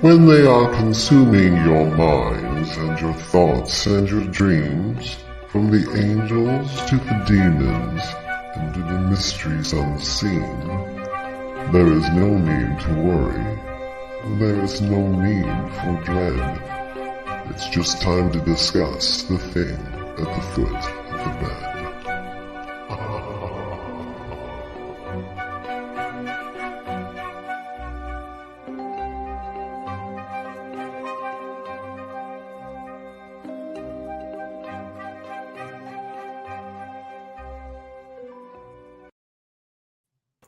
when they are consuming your minds and your thoughts and your dreams, from the angels to the demons and to the mysteries unseen, there is no need to worry. There is no need for dread. It's just time to discuss the thing at the foot of the bed.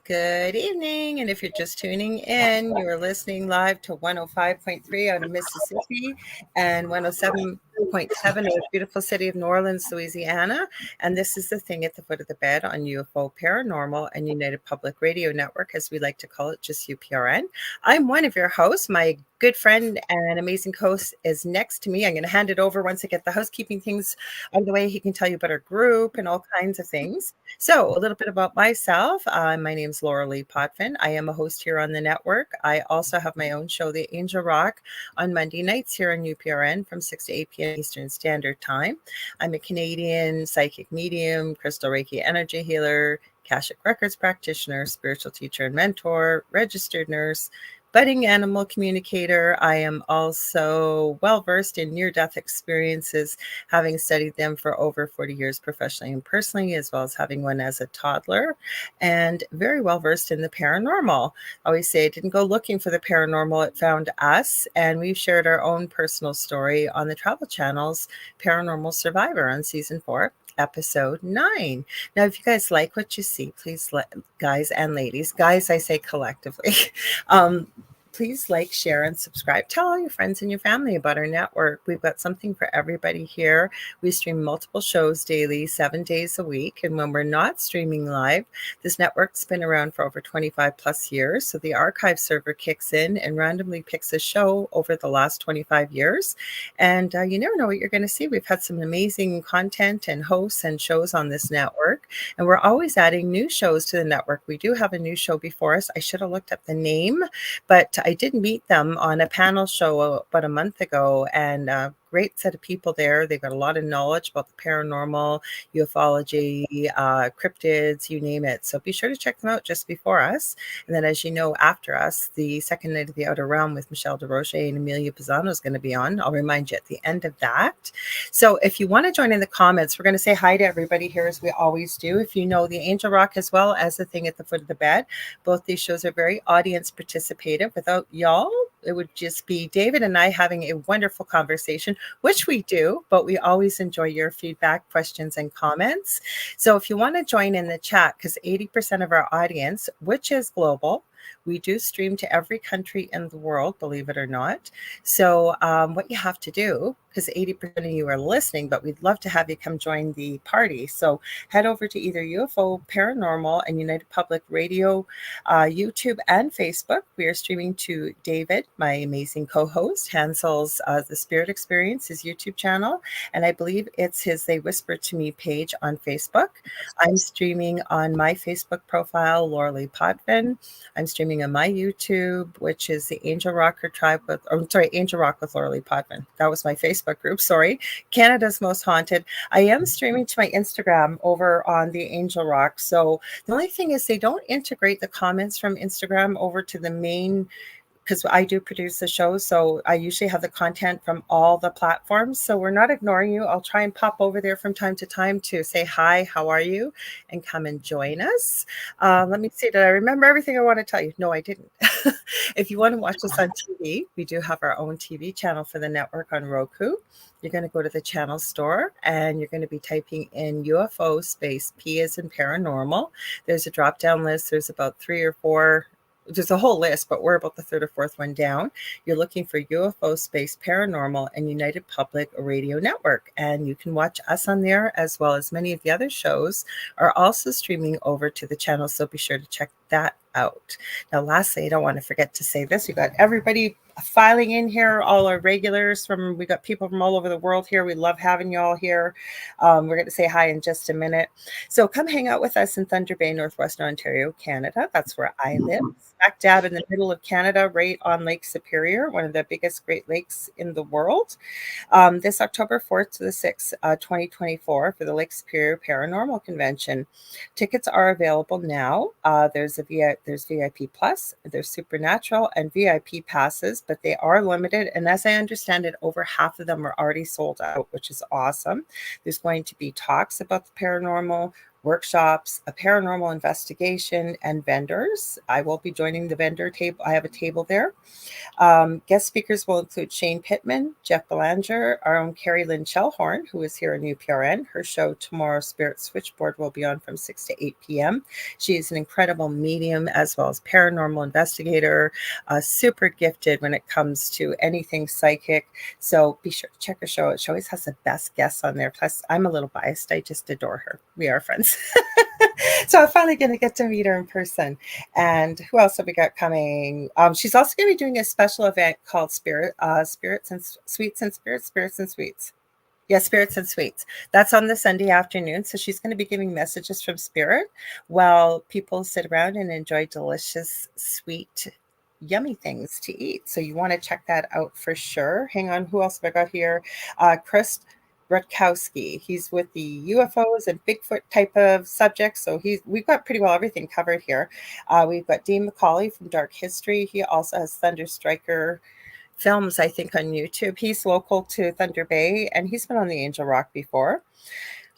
Good evening, and if you're just tuning in, you're listening live to 105.3 out of Mississippi and 107.7 in the beautiful city of New Orleans, Louisiana. And this is the thing at the foot of the bed on UFO Paranormal and United Public Radio Network, as we like to call it, just UPRN. I'm one of your hosts. My good friend and amazing host is next to me. I'm going to hand it over once I get the housekeeping things out of the way. He can tell you about our group and all kinds of things. So a little bit about myself. My name is Lorilei Potvin. I am a host here on the network. I also have my own show, The Angel Rock, on Monday nights here on UPRN from 6 to 8 p.m. Eastern Standard Time. I'm a Canadian psychic medium, crystal Reiki energy healer, Akashic Records practitioner, spiritual teacher and mentor, registered nurse, budding animal communicator. I am also well-versed in near-death experiences, having studied them for over 40 years professionally and personally, as well as having one as a toddler, and very well-versed in the paranormal. I always say I didn't go looking for the paranormal, it found us, and we've shared our own personal story on the Travel Channel's Paranormal Survivor on Season 4. Episode 9. Now, if you guys like what you see, please, guys and ladies, guys, I say collectively, please like, share, and subscribe. Tell all your friends and your family about our network. We've got something for everybody here. We stream multiple shows daily, 7 days a week. And when we're not streaming live, this network's been around for over 25 plus years. So the archive server kicks in and randomly picks a show over the last 25 years. And you never know what you're going to see. We've had some amazing content and hosts and shows on this network. And we're always adding new shows to the network. We do have a new show before us. I should have looked up the name, but I did meet them on a panel show about a month ago, and great set of people there. They've got a lot of knowledge about the paranormal, ufology, cryptids, you name it. So be sure to check them out just before us. And then, as you know, after us, the second night of the Outer Realm with Michelle DeRoche and Amelia Pisano is going to be on. I'll remind you at the end of that. So if you want to join in the comments, we're going to say hi to everybody here as we always do. If you know the Angel Rock as well as the thing at the foot of the bed, both these shows are very audience participative. Without y'all, it would just be David and I having a wonderful conversation, which we do, but we always enjoy your feedback, questions, and comments. So if you want to join in the chat, because 80% of our audience, which is global, we do stream to every country in the world, believe it or not. So what you have to do, because 80% of you are listening, but we'd love to have you come join the party. So head over to either UFO Paranormal and United Public Radio, YouTube and Facebook. We are streaming to David, my amazing co-host, Hansel's The Spirit Experience, his YouTube channel. And I believe it's his They Whisper to Me page on Facebook. I'm streaming on my Facebook profile, Lorilei Potvin. I'm streaming on my YouTube, which is the Angel Rocker Tribe Angel Rock with Lorilei Potvin. That was my Facebook group. Sorry, Canada's Most Haunted. I am streaming to my Instagram over on the Angel Rock. So the only thing is they don't integrate the comments from Instagram over to the main, because I do produce the show. So I usually have the content from all the platforms. So we're not ignoring you. I'll try and pop over there from time to time to say hi, how are you? And come and join us. Let me see, did I remember everything I want to tell you? No, I didn't. If you want to watch us on TV, we do have our own TV channel for the network on Roku. You're going to go to the channel store and you're going to be typing in UFO space P as in paranormal. There's a drop down list. There's about 3 or 4. There's a whole list, but we're about the 3rd or 4th one down. You're looking for UFO Space Paranormal and United Public Radio Network. And you can watch us on there, as well as many of the other shows are also streaming over to the channel. So be sure to check that out. Now, lastly, I don't want to forget to say this. We got everybody filing in here, all our regulars we got people from all over the world here. We love having you all here. We're going to say hi in just a minute. So come hang out with us in Thunder Bay, Northwestern Ontario, Canada. That's where I live. Smack dab in the middle of Canada, right on Lake Superior, one of the biggest Great Lakes in the world. This October 4th to the 6th, 2024 for the Lake Superior Paranormal Convention. Tickets are available now. There's VIP Plus, there's Supernatural and VIP passes, but they are limited. And as I understand it, over half of them are already sold out, which is awesome. There's going to be talks about the paranormal, workshops, a paranormal investigation, and vendors. I will be joining the vendor table. I have a table there. Guest speakers will include Shane Pittman, Jeff Belanger, our own Carrie Lynn Shellhorn, who is here in UPRN. Her show tomorrow, Spirit Switchboard, will be on from 6 to 8 p.m. She is an incredible medium as well as paranormal investigator, super gifted when it comes to anything psychic. So be sure to check her show. She always has the best guests on there. Plus, I'm a little biased. I just adore her. We are friends. So I'm finally going to get to meet her in person. And who else have we got coming? She's also going to be doing a special event called Spirits and Sweets and Spirits and Sweets. Yeah, Spirits and Sweets. That's on the Sunday afternoon. So she's going to be giving messages from Spirit while people sit around and enjoy delicious, sweet, yummy things to eat. So you want to check that out for sure. Hang on, who else have I got here? Chris Rutkowski. He's with the UFOs and Bigfoot type of subjects. So we've got pretty well everything covered here. We've got Dean McCauley from Dark History. He also has Thunder Striker films, I think, on YouTube. He's local to Thunder Bay, and he's been on the Angel Rock before.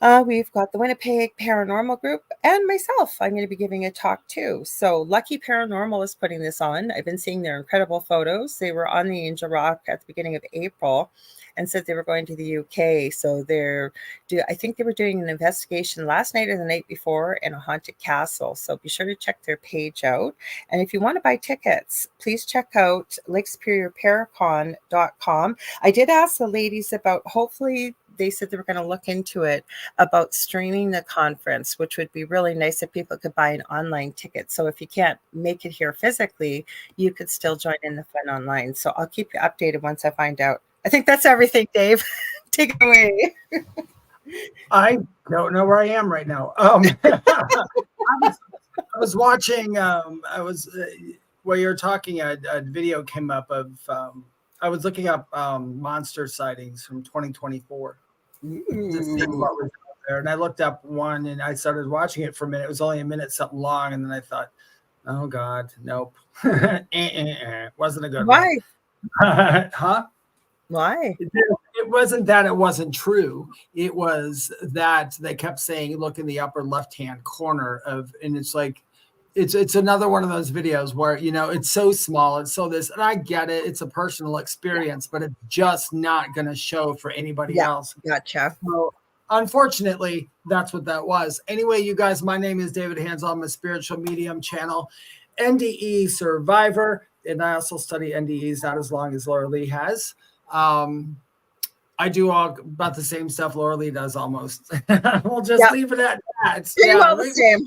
We've got the Winnipeg Paranormal Group and myself. I'm going to be giving a talk too. So Lucky Paranormal is putting this on. I've been seeing their incredible photos. They were on the Angel Rock at the beginning of April and said they were going to the UK. So I think they were doing an investigation last night or the night before in a haunted castle. So be sure to check their page out. And if you want to buy tickets, please check out lakesuperiorparacon.com. I did ask the ladies about, hopefully they said they were going to look into it, about streaming the conference, which would be really nice if people could buy an online ticket. So if you can't make it here physically, you could still join in the fun online. So I'll keep you updated once I find out. I think that's everything, Dave. Take it away. I don't know where I am right now. I was watching, while you were talking, a video came up of, I was looking up monster sightings from 2024. To see what was out there. And I looked up one and I started watching it for a minute. It was only a minute something long. And then I thought, oh God, nope. Wasn't a good Why? one. Huh? Why? It wasn't that it wasn't true. It was that they kept saying, look in the upper left-hand corner and it's like, it's another one of those videos where, it's so small. It's so this, and I get it. It's a personal experience, but it's just not going to show for anybody else. Gotcha. So unfortunately, that's what that was. Anyway, you guys, my name is David Hanzel. I'm a spiritual medium channel, NDE survivor. And I also study NDEs, not as long as Lorilei has. I do all about the same stuff Lorilei does almost. We'll just leave it at that. Well, the same.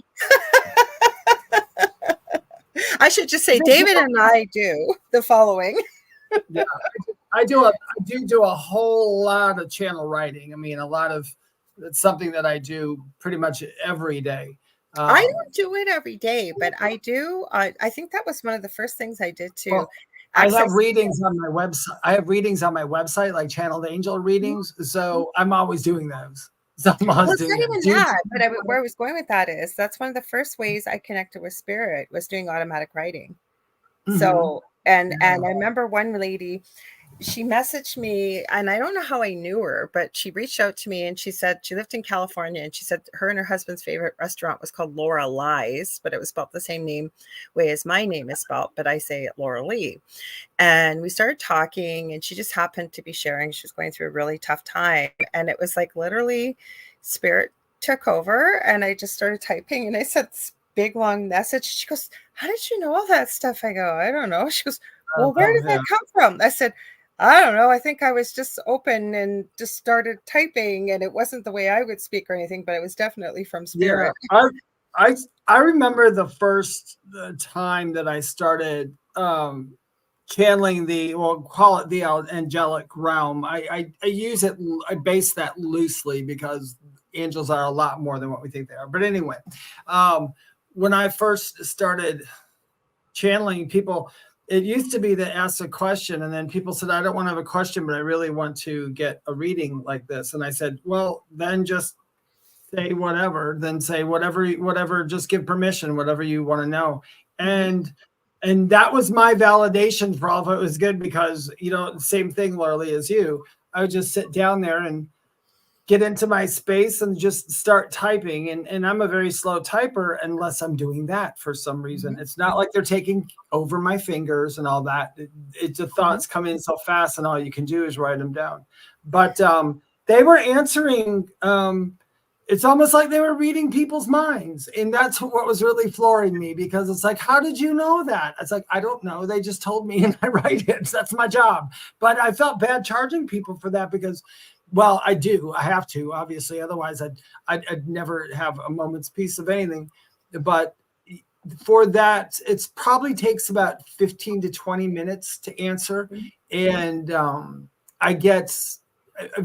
I should just say David and I do the following. Yeah, I do a whole lot of channel writing. I mean, it's something that I do pretty much every day. I don't do it every day, but I do. I think that was one of the first things I did too. Well, I have readings on my website. Like channeled angel readings. So I'm always doing those. So I'm always doing not even that, but where I was going with that is that's one of the first ways I connected with spirit was doing automatic writing. Mm-hmm. So, and I remember one lady, she messaged me, and I don't know how I knew her, but she reached out to me and she said she lived in California, and she said her and her husband's favorite restaurant was called Lorilei, but it was spelled the same way as my name is spelled, but I say it Lorilei. And we started talking, and she just happened to be sharing she was going through a really tough time, and it was like literally spirit took over, and I just started typing, and I said this big long message. She goes, "How did you know all that stuff?" I go, "I don't know." She goes, "Well, where did that come from?" I said, "I don't know. I think I was just open and just started typing, and it wasn't the way I would speak or anything, but it was definitely from spirit." Yeah, I remember the first time that I started channeling call it the angelic realm. I use it, I base that loosely because angels are a lot more than what we think they are. But anyway, when I first started channeling people, it used to be to ask a question, and then people said, I don't want to have a question, but I really want to get a reading like this. And I said, well, then just say whatever, just give permission, whatever you want to know. And that was my validation for all of it was good, because, same thing, Lorilei, as you, I would just sit down there and get into my space and just start typing. And I'm a very slow typer unless I'm doing that for some reason. It's not like they're taking over my fingers and all that. It's the thoughts come in so fast, and all you can do is write them down. But they were answering. It's almost like they were reading people's minds. And that's what was really flooring me, because it's like, how did you know that? It's like, I don't know. They just told me and I write it. So that's my job. But I felt bad charging people for that because, well, I do. I have to, obviously. Otherwise, I'd never have a moment's peace of anything. But for that, it probably takes about 15 to 20 minutes to answer. And I get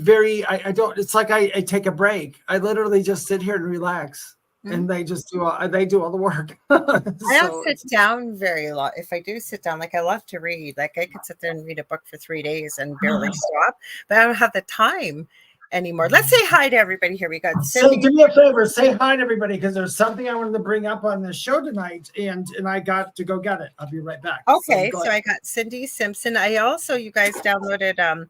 I don't, it's like I take a break. I literally just sit here and relax, and they just do all the work. I don't sit down very long. If I do sit down, like, I love to read. Like, I could sit there and read a book for 3 days and barely stop, but I don't have the time anymore. Let's say hi to everybody here. We got Cindy. So do me a favor, say hi to everybody, because there's something I wanted to bring up on the show tonight, and I got to go get it. I'll be right back. Okay, so I got Cindy Simpson. I also, you guys downloaded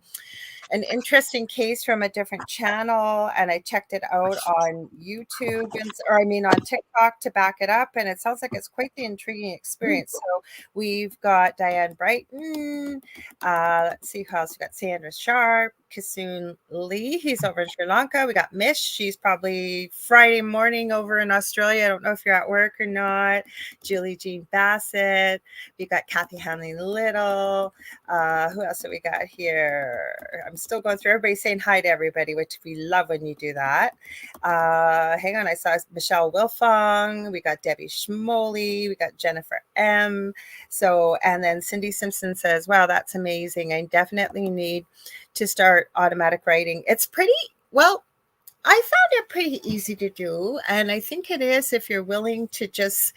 an interesting case from a different channel, and I checked it out on YouTube, on TikTok to back it up, and it sounds like it's quite the intriguing experience. So we've got Diane Brighton, let's see who else. We got Sandra Sharp, Kasoon Lee, he's over in Sri Lanka. We got Mish, she's probably Friday morning over in Australia. I don't know if you're at work or not. Julie Jean Bassett. We got Kathy Hanley Little. Who else have we got here? I'm still going through. Everybody saying hi to everybody, which we love when you do that. Hang on, I saw Michelle Wilfong. We got Debbie Schmoley. We got Jennifer M. So, and then Cindy Simpson says, wow, that's amazing. I definitely need to start automatic writing. It's pretty, well, I found it pretty easy to do. And I think it is, if you're willing to just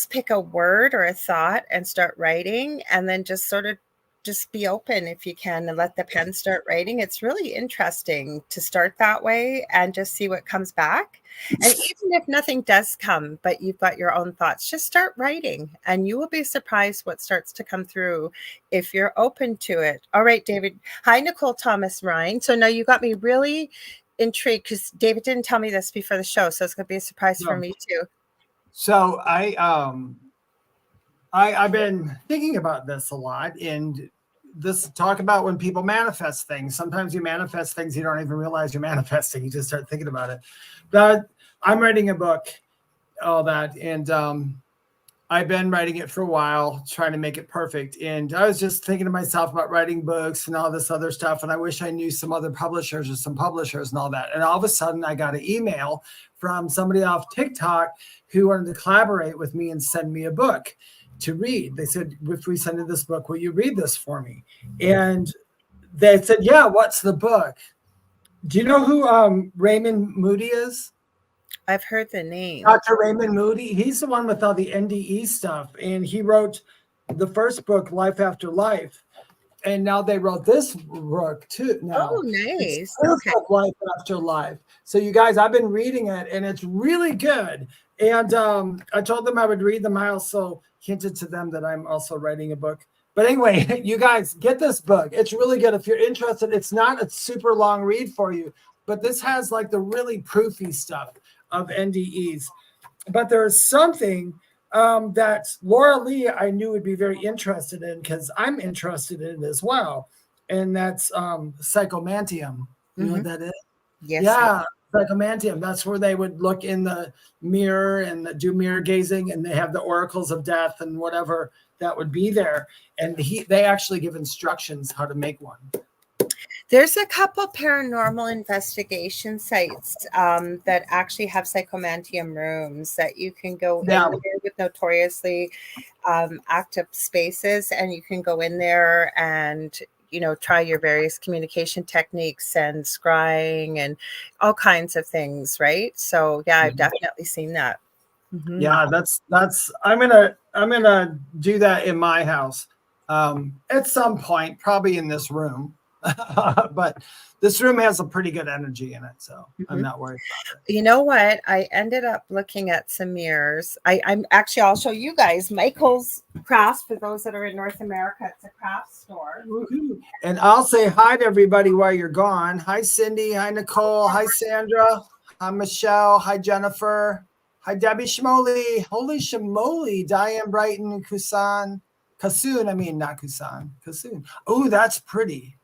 pick a word or a thought and start writing, and then just sort of just be open if you can and let the pen start writing. It's really interesting to start that way and just see what comes back. And even if nothing does come, but you've got your own thoughts, just start writing and you will be surprised what starts to come through if you're open to it. All right, David. Hi, Nicole Thomas Ryan. So now you got me really intrigued, because David didn't tell me this before the show. So it's going to be a surprise for me too. So I've been thinking about this a lot, and this talk about when people manifest things. Sometimes you manifest things you don't even realize you're manifesting. You just start thinking about it. But I'm writing a book, all that, and I've been writing it for a while, trying to make it perfect. And I was just thinking to myself about writing books and all this other stuff. And I wish I knew some other publishers or some publishers and all that. And all of a sudden I got an email from somebody off TikTok who wanted to collaborate with me and send me a book to read. They said, if we send you this book, will you read this for me? And they said, yeah, what's the book? Do you know who Raymond Moody is? I've heard the name. Dr. Raymond Moody. He's the one with all the NDE stuff. And he wrote the first book, Life After Life. And now they wrote this book too. Now. Oh, nice. Okay. Life After Life. So you guys, I've been reading it and it's really good. And I told them I would read them. I also hinted to them that I'm also writing a book. But anyway, you guys, get this book. It's really good. If you're interested, it's not a super long read for you, but this has like the really proofy stuff of NDEs. But there's something that Lorilei I knew would be very interested in, because I'm interested in it as well. And that's psychomantium. You know what that is? Yes. Yeah. Psychomantium. That's where they would look in the mirror and do mirror gazing, and they have the oracles of death and whatever that would be there. And they actually give instructions how to make one. There's a couple paranormal investigation sites that actually have psychomantium rooms that you can go in there with notoriously active spaces, and you can go in there and try your various communication techniques and scrying and all kinds of things, right? So yeah, I've definitely seen that. Mm-hmm. Yeah, that's I'm gonna do that in my house at some point, probably in this room. But this room has a pretty good energy in it, so I'm not worried about it. You know what? I ended up looking at some mirrors. I'm actually, I'll show you guys Michael's Crafts for those that are in North America. It's a craft store. Woo-hoo. And I'll say hi to everybody while you're gone. Hi, Cindy. Hi, Nicole. Hi, Sandra. Hi, Michelle. Hi, Jennifer. Hi, Debbie Shmoli. Holy Shmoli. Diane Brighton. Kusan. Kasoon. I mean, not Kusan. Kasoon. Oh, that's pretty.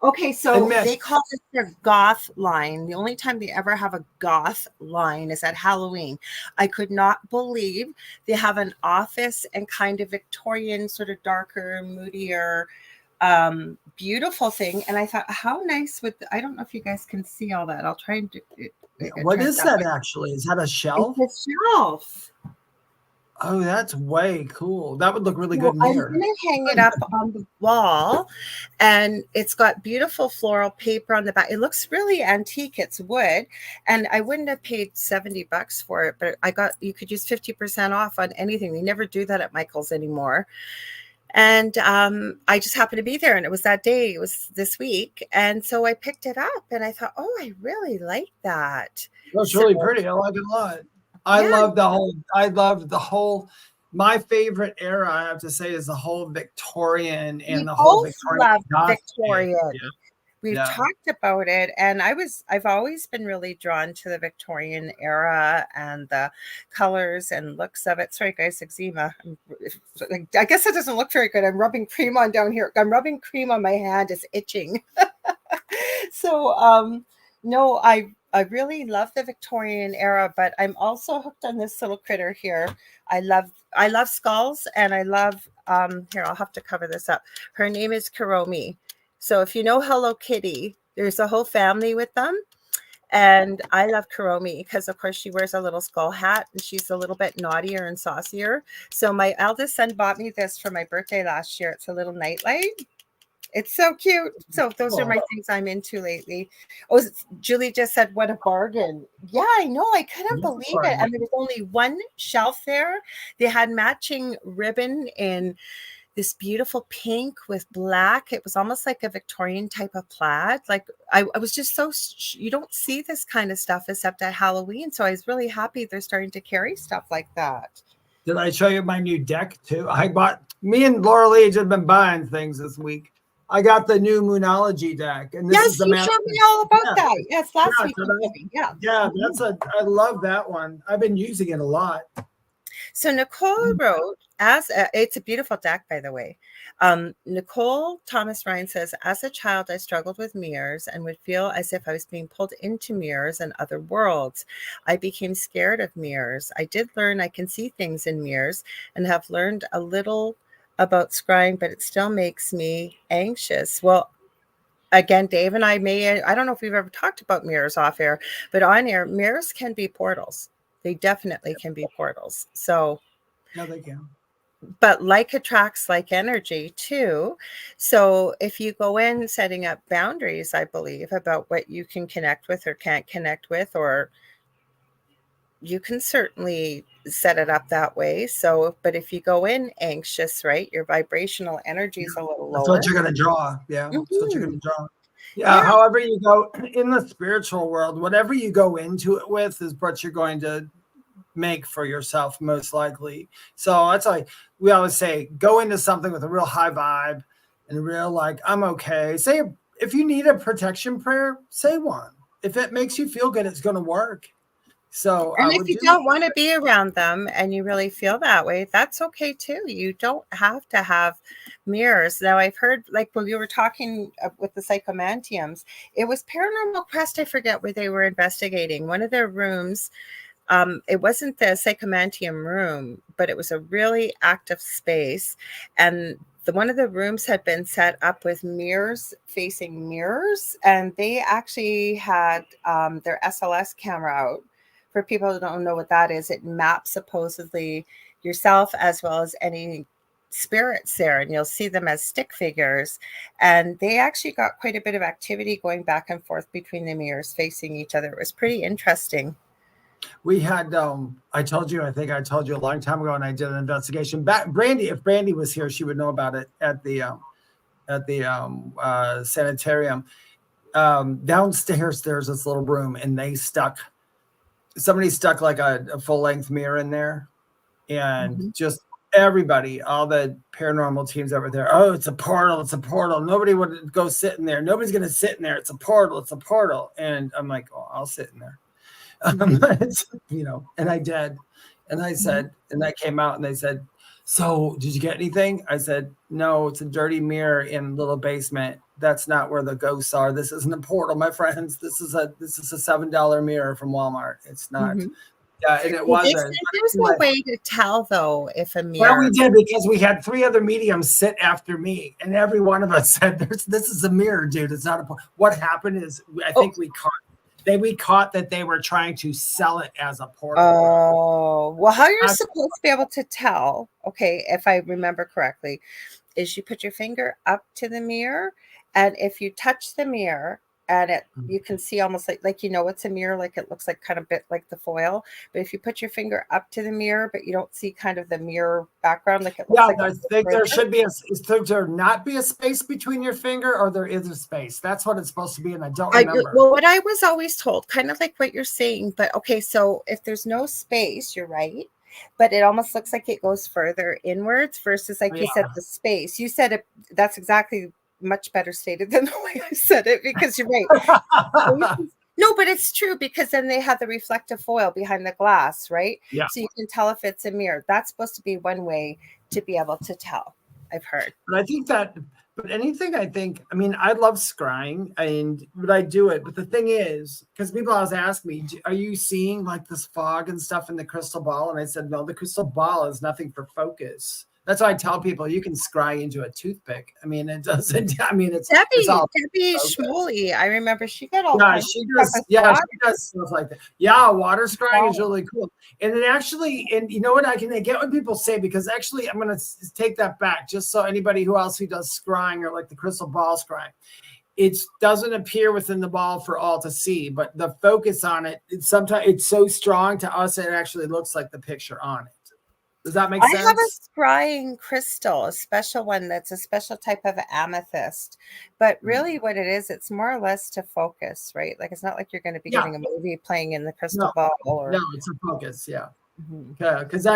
Okay, so they call it their goth line. The only time they ever have a goth line is at Halloween. I could not believe they have an office and kind of Victorian, sort of darker, moodier, beautiful thing. And I thought, how nice I don't know if you guys can see all that. I'll try and do it. What is that actually? Is that a shelf? It's a shelf. Oh, that's way cool. That would look really good in here. I'm going to hang it up on the wall, and it's got beautiful floral paper on the back. It looks really antique. It's wood, and I wouldn't have paid $70 for it, but you could use 50% off on anything. They never do that at Michael's anymore. And I just happened to be there, and it was that day. It was this week, and so I picked it up, and I thought, oh, I really like that. That's really pretty. I like it a lot. I love the whole, my favorite era, I have to say, is the whole Victorian and the whole Victorian. Yeah. We've talked about it, and I've always been really drawn to the Victorian era and the colors and looks of it. Sorry, guys, eczema. I guess it doesn't look very good. I'm rubbing cream on down here. I'm rubbing cream on my hand. It's itching. So, no, I really love the Victorian era, but I'm also hooked on this little critter here. I love skulls, and I love here, I'll have to cover this up. Her name is Kuromi. So if you know Hello Kitty, there's a whole family with them. And I love Kuromi because, of course, she wears a little skull hat, and she's a little bit naughtier and saucier. So my eldest son bought me this for my birthday last year. It's a little nightlight. It's so cute. So those are my things I'm into lately. Oh, Julie just said, what a bargain. Yeah, I know. I couldn't believe it. And there was only one shelf there. They had matching ribbon in this beautiful pink with black. It was almost like a Victorian type of plaid. Like I was just you don't see this kind of stuff except at Halloween. So I was really happy they're starting to carry stuff like that. Did I show you my new deck too? Me and Lorilei have been buying things this week. I got the new Moonology deck, and this is the you showed me all about that. Yes, last week. I love that one. I've been using it a lot. So Nicole wrote, it's a beautiful deck, by the way. Nicole Thomas Ryan says, as a child, I struggled with mirrors and would feel as if I was being pulled into mirrors and other worlds. I became scared of mirrors. I did learn I can see things in mirrors and have learned a little about scrying, but it still makes me anxious. Well, again, Dave and I don't know if we've ever talked about mirrors off air, but on air, mirrors can be portals. They definitely can be portals. So, yeah, they can. But like attracts like energy too. So if you go in setting up boundaries, I believe, about what you can connect with or can't connect with, or you can certainly set it up that way. So, but if you go in anxious, right, your vibrational energy is a little lower. That's what you're going to draw. Yeah. That's what you're going to draw. Yeah. However you go in the spiritual world, whatever you go into it with is what you're going to make for yourself, most likely. So that's like we always say, go into something with a real high vibe and a real like, I'm okay. Say, if you need a protection prayer, say one. If it makes you feel good, it's going to work. So, and if you don't want to be around them and you really feel that way, that's okay too. You don't have to have mirrors. Now, I've heard, like when we were talking with the psychomantiums, it was Paranormal Quest, I forget where they were investigating. One of their rooms, it wasn't the psychomantium room, but it was a really active space. And one of the rooms had been set up with mirrors facing mirrors, and they actually had their SLS camera out. For people who don't know what that is, it maps supposedly yourself as well as any spirits there, and you'll see them as stick figures. And they actually got quite a bit of activity going back and forth between the mirrors facing each other. It was pretty interesting. We had, I think I told you a long time ago, and I did an investigation. Brandy, if Brandy was here, she would know about it at the sanitarium. Downstairs, there's this little room, and somebody stuck like a full-length mirror in there, and just everybody, all the paranormal teams that were there, oh, it's a portal. Nobody would go sit in there. Nobody's going to sit in there. It's a portal. And I'm like, oh, I'll sit in there. And I did. And I said, and I came out and they said, so did you get anything? I said, no, it's a dirty mirror in a little basement. That's not where the ghosts are. This isn't a portal, my friends. This is a $7 mirror from Walmart. It's not. Yeah, and it wasn't. There's no way to tell, though, if a mirror. Well, we did, because we had 3 other mediums sit after me, and every one of us said, "This is a mirror, dude. It's not a." What happened is, I think we caught that they were trying to sell it as a portal. Oh, well, how you're supposed to be able to tell? Okay, if I remember correctly, is you put your finger up to the mirror, and if you touch the mirror, and you can see almost like it's a mirror, like it looks like kind of bit like the foil. But if you put your finger up to the mirror, but you don't see kind of the mirror background, like it looks like. I think there should be there not be a space between your finger, or there is a space. That's what it's supposed to be, and I don't remember. Well, what I was always told, kind of like what you're saying, but okay, so if there's no space, you're right. But it almost looks like it goes further inwards versus, like you said, the space. You said it. That's exactly much better stated than the way I said it, because you're right. No, but it's true, because then they have the reflective foil behind the glass, right? Yeah. So you can tell if it's a mirror. That's supposed to be one way to be able to tell, I've heard. But I think I love scrying, but I do it. But the thing is, because people always ask me, are you seeing like this fog and stuff in the crystal ball? And I said, no, the crystal ball is nothing for focus. That's why I tell people you can scry into a toothpick. I mean, it doesn't. I mean, it's Debbie Schmoley. I remember she got all. Yeah, she does. Yeah, she does stuff like that. Yeah, water scrying is really cool. And it actually, and you know what? I get what people say, because actually, I'm going to take that back, just so anybody who does scrying, or like the crystal ball scrying, it doesn't appear within the ball for all to see, but the focus on it, sometimes it's so strong to us, it actually looks like the picture on it. Does that make sense? I have a scrying crystal, a special one that's a special type of amethyst. But really what it is, it's more or less to focus, right? Like, it's not like you're going to be getting a movie playing in the crystal ball. No, it's a focus, yeah. Because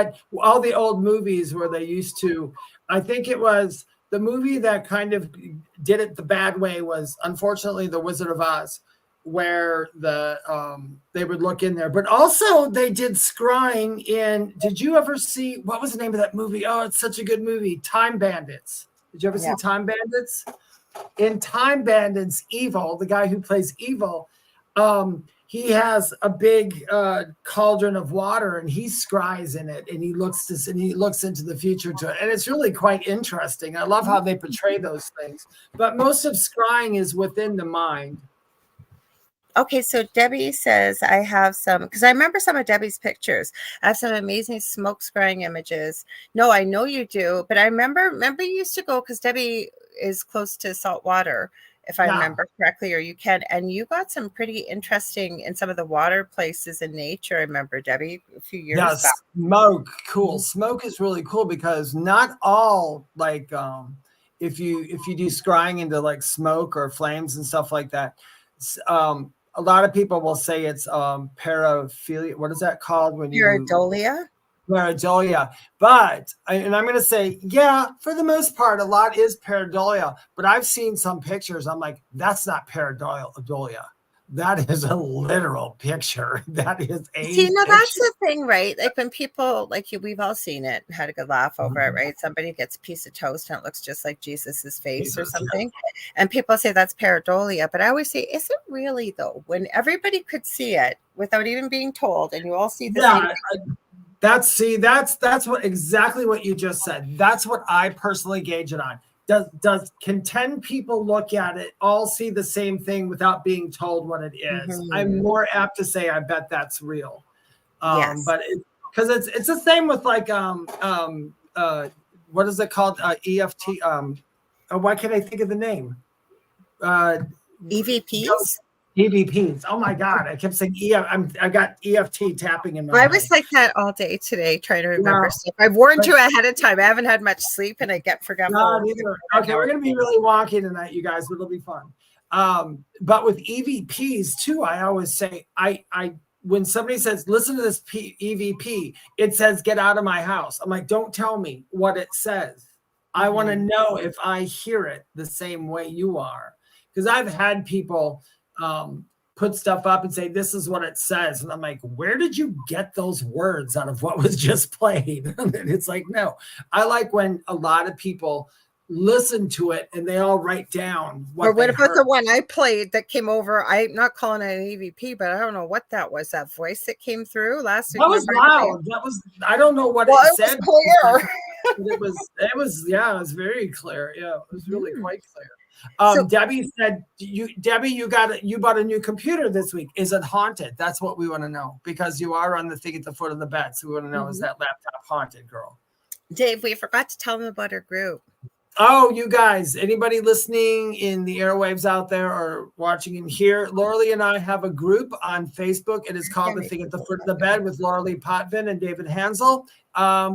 all the old movies where they used to, I think it was the movie that kind of did it the bad way was, unfortunately, The Wizard of Oz, where they would look in there, but also they did scrying in. Did you ever see, what was the name of that movie? Oh, it's such a good movie, Time Bandits. Did you ever see Time Bandits? In Time Bandits, Evil, the guy who plays Evil, he has a big cauldron of water, and he scries in it, and he looks into the future to it, and it's really quite interesting. I love how they portray those things, but most of scrying is within the mind. Okay, so Debbie says, I have some, because I remember some of Debbie's pictures. I have some amazing smoke scrying images. No, I know you do, but I remember you used to go, because Debbie is close to salt water, if I remember correctly, or you can, and you got some pretty interesting in some of the water places in nature. I remember, Debbie, a few years back. Smoke, cool. Smoke is really cool, because not all, like, if you do scrying into like smoke or flames and stuff like that, a lot of people will say it's paraphilia. What is that called? Pareidolia? Pareidolia. But, and I'm going to say, yeah, for the most part, a lot is pareidolia. But I've seen some pictures. I'm like, that's not pareidolia. That is a literal picture. That is a See, now that's the thing, right? Like when people, like you, we've all seen it and had a good laugh over it, right? Somebody gets a piece of toast and it looks just like Jesus's face or something. Yeah. And people say that's pareidolia. But I always say, is it really though? When everybody could see it without even being told, and you all see the same thing. That's what exactly what you just said. That's what I personally gauge it on. Can 10 people look at it, all see the same thing without being told what it is? I'm more apt to say I bet that's real. Yes. But because it's the same with like what is it called? EFT. Why can't I think of the name? EVPs. EVPs. Oh my God! I kept saying I got EFT tapping in my I head. was like that all day today, trying to remember stuff. I've warned you ahead of time. I haven't had much sleep, and I get forgetful. Okay, we're gonna be really wonky tonight, you guys, but it'll be fun. But with EVPs too, I always say I when somebody says, listen to this EVP, it says, get out of my house. I'm like, don't tell me what it says. I want to know if I hear it the same way you are. Because I've had people put stuff up and say, this is what it says. And I'm like, where did you get those words out of what was just played? And it's like, no. I like when a lot of people listen to it and they all write down what about heard. The one I played that came over? I'm not calling it an EVP, but I don't know what that was. That voice that came through last week. That was loud. I don't know what it said. Was clear. It was very clear. Yeah, it was really quite clear. Debbie said, Debbie, you bought a new computer this week. Is it haunted? That's what we want to know, because you are on the thing at the foot of the bed. So we want to know, is that laptop haunted, girl? Dave, we forgot to tell them about our group. Oh, you guys, anybody listening in the airwaves out there or watching in here, Lorilei and I have a group on Facebook. It is called The Thing at the Foot of the Bed with Lorilei Potvin and David Hanzel.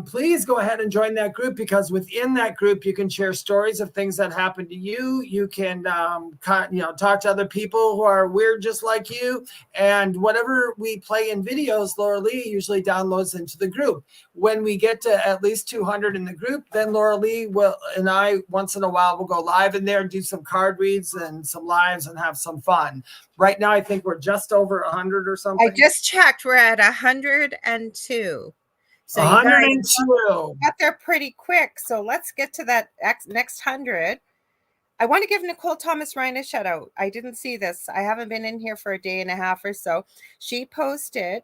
Please go ahead and join that group, because within that group, you can share stories of things that happened to you. You can, talk to other people who are weird just like you. And whatever we play in videos, Lorilei usually downloads into the group. When we get to at least 200 in the group, then Lorilei and I, once in a while, will go live in there and do some card reads and some lives and have some fun. Right now, I think we're just over 100 or something. I just checked. We're at 102. So 102. Got there pretty quick. So let's get to that next 100. I want to give Nicole Thomas Ryan a shout out. I didn't see this. I haven't been in here for a day and a half or so. She posted